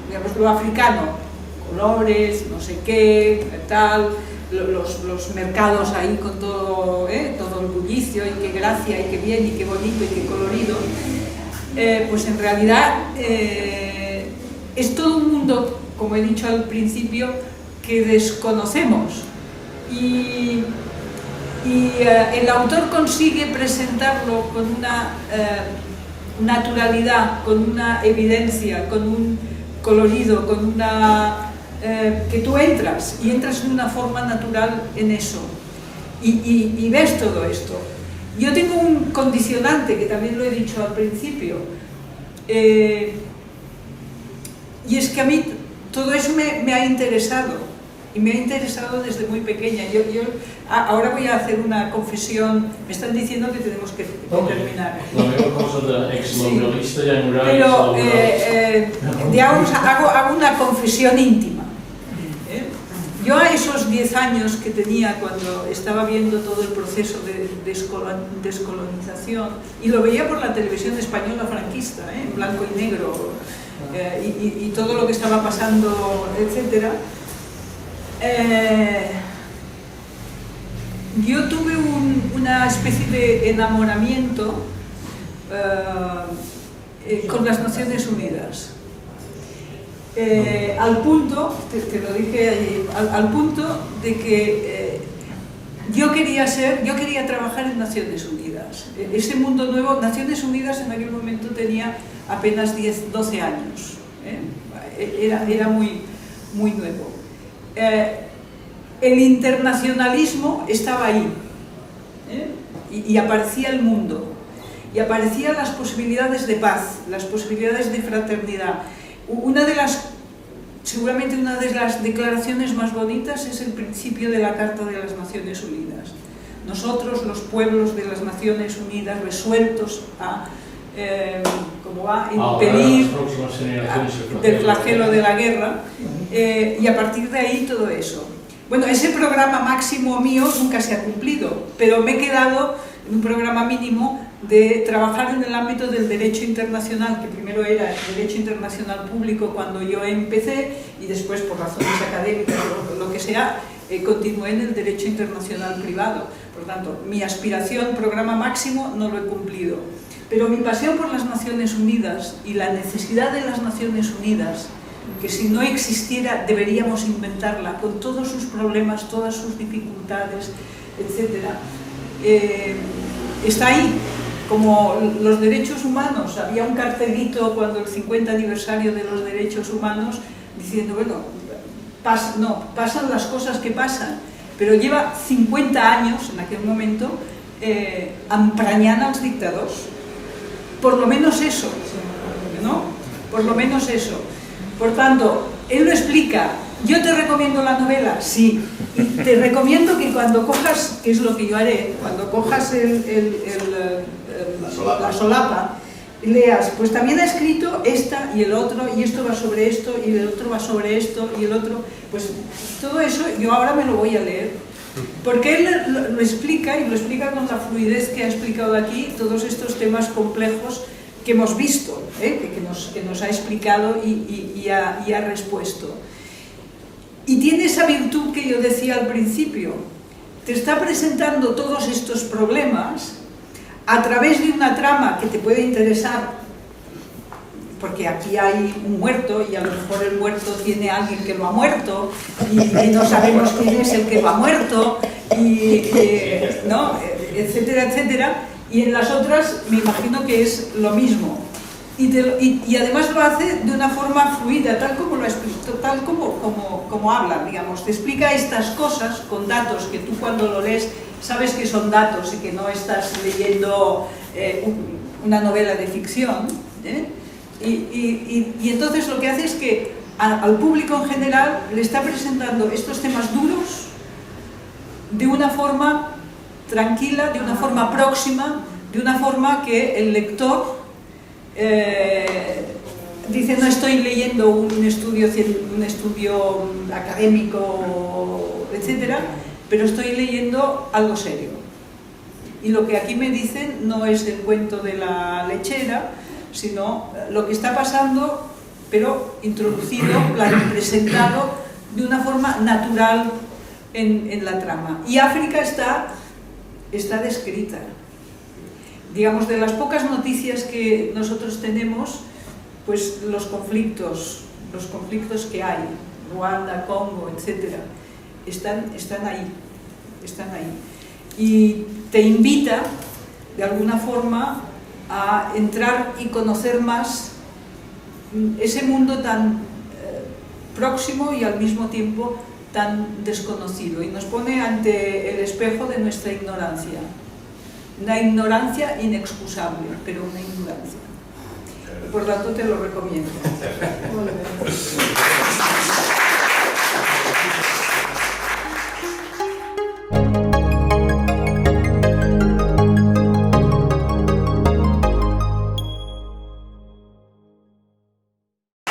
Speaker 1: digamos, lo africano, colores, no sé qué, tal, los mercados ahí con todo el bullicio, y qué gracia, y qué bien, y qué bonito, y qué colorido, pues en realidad es todo un mundo, como he dicho al principio, que desconocemos. Y el autor consigue presentarlo con una naturalidad, con una evidencia, con un colorido, con una... que tú entras de una forma natural en eso y ves todo esto. Yo tengo un condicionante, que también lo he dicho al principio, y es que a mí todo eso me ha interesado. Y me ha interesado desde muy pequeña. Ahora voy a hacer una confesión. Me están diciendo que tenemos que terminar.
Speaker 7: La meva cosa d'exmemorialista ja en horaris...
Speaker 1: Pero, digamos, hago una confesión íntima. Yo a esos 10 años que tenía cuando estaba viendo todo el proceso de descolonización, y lo veía por la televisión española franquista, en blanco y negro, y todo lo que estaba pasando, etc. Yo tuve una especie de enamoramiento con las Naciones Unidas. Al punto, te lo dije allí, al punto de que yo quería trabajar en Naciones Unidas. Ese mundo nuevo, Naciones Unidas en aquel momento tenía apenas 12 años. Era muy nuevo. El internacionalismo estaba ahí, y aparecía el mundo, y aparecían las posibilidades de paz, las posibilidades de fraternidad. Seguramente una de las declaraciones más bonitas es el principio de la Carta de las Naciones Unidas. Nosotros, los pueblos de las Naciones Unidas, resueltos a impedir del flagelo de la guerra, y a partir de ahí todo eso. Bueno, ese programa máximo mío nunca se ha cumplido, pero me he quedado en un programa mínimo de trabajar en el ámbito del derecho internacional, que primero era el derecho internacional público cuando yo empecé, y después por razones académicas o lo que sea, continué en el derecho internacional privado. Por tanto, mi aspiración, programa máximo, no lo he cumplido. Pero mi pasión por las Naciones Unidas y la necesidad de las Naciones Unidas, que si no existiera deberíamos inventarla, con todos sus problemas, todas sus dificultades, etc., está ahí. Como los derechos humanos, había un cartelito cuando el 50 aniversario de los derechos humanos diciendo, bueno, pasan las cosas que pasan, pero lleva 50 años en aquel momento emprenyant als dictadors. Por lo menos eso, ¿no? Por lo menos eso. Por tanto, él lo explica. ¿Yo te recomiendo la novela? Sí. Y te recomiendo que cuando cojas, que es lo que yo haré, cuando cojas la solapa, leas, pues también ha escrito esta y el otro, y esto va sobre esto, y el otro va sobre esto, y el otro, pues todo eso yo ahora me lo voy a leer. Porque él lo explica, y lo explica con la fluidez que ha explicado aquí, todos estos temas complejos que hemos visto, que nos ha explicado y ha respuesto. Y tiene esa virtud que yo decía al principio, te está presentando todos estos problemas a través de una trama que te puede interesar, porque aquí hay un muerto y a lo mejor el muerto tiene a alguien que lo ha muerto y no sabemos quién es el que lo ha muerto, ¿no? Etcétera, etcétera. Y en las otras me imagino que es lo mismo. Y además lo hace de una forma fluida, tal como lo explico, tal como habla, digamos. Te explica estas cosas con datos que tú cuando lo lees sabes que son datos y que no estás leyendo una novela de ficción, y entonces lo que hace es que al público en general le está presentando estos temas duros de una forma tranquila, de una forma próxima, de una forma que el lector dice, no estoy leyendo un estudio académico, etcétera, pero estoy leyendo algo serio. Y lo que aquí me dicen no es el cuento de la lechera, sino lo que está pasando, pero introducido, presentado de una forma natural en la trama. Y África está descrita. Digamos, de las pocas noticias que nosotros tenemos, pues los conflictos que hay, Ruanda, Congo, etc., están ahí. Y te invita, de alguna forma, a entrar y conocer más ese mundo tan próximo y al mismo tiempo tan desconocido, y nos pone ante el espejo de nuestra ignorancia. Una ignorancia inexcusable, pero una ignorancia. Por tanto, te lo recomiendo.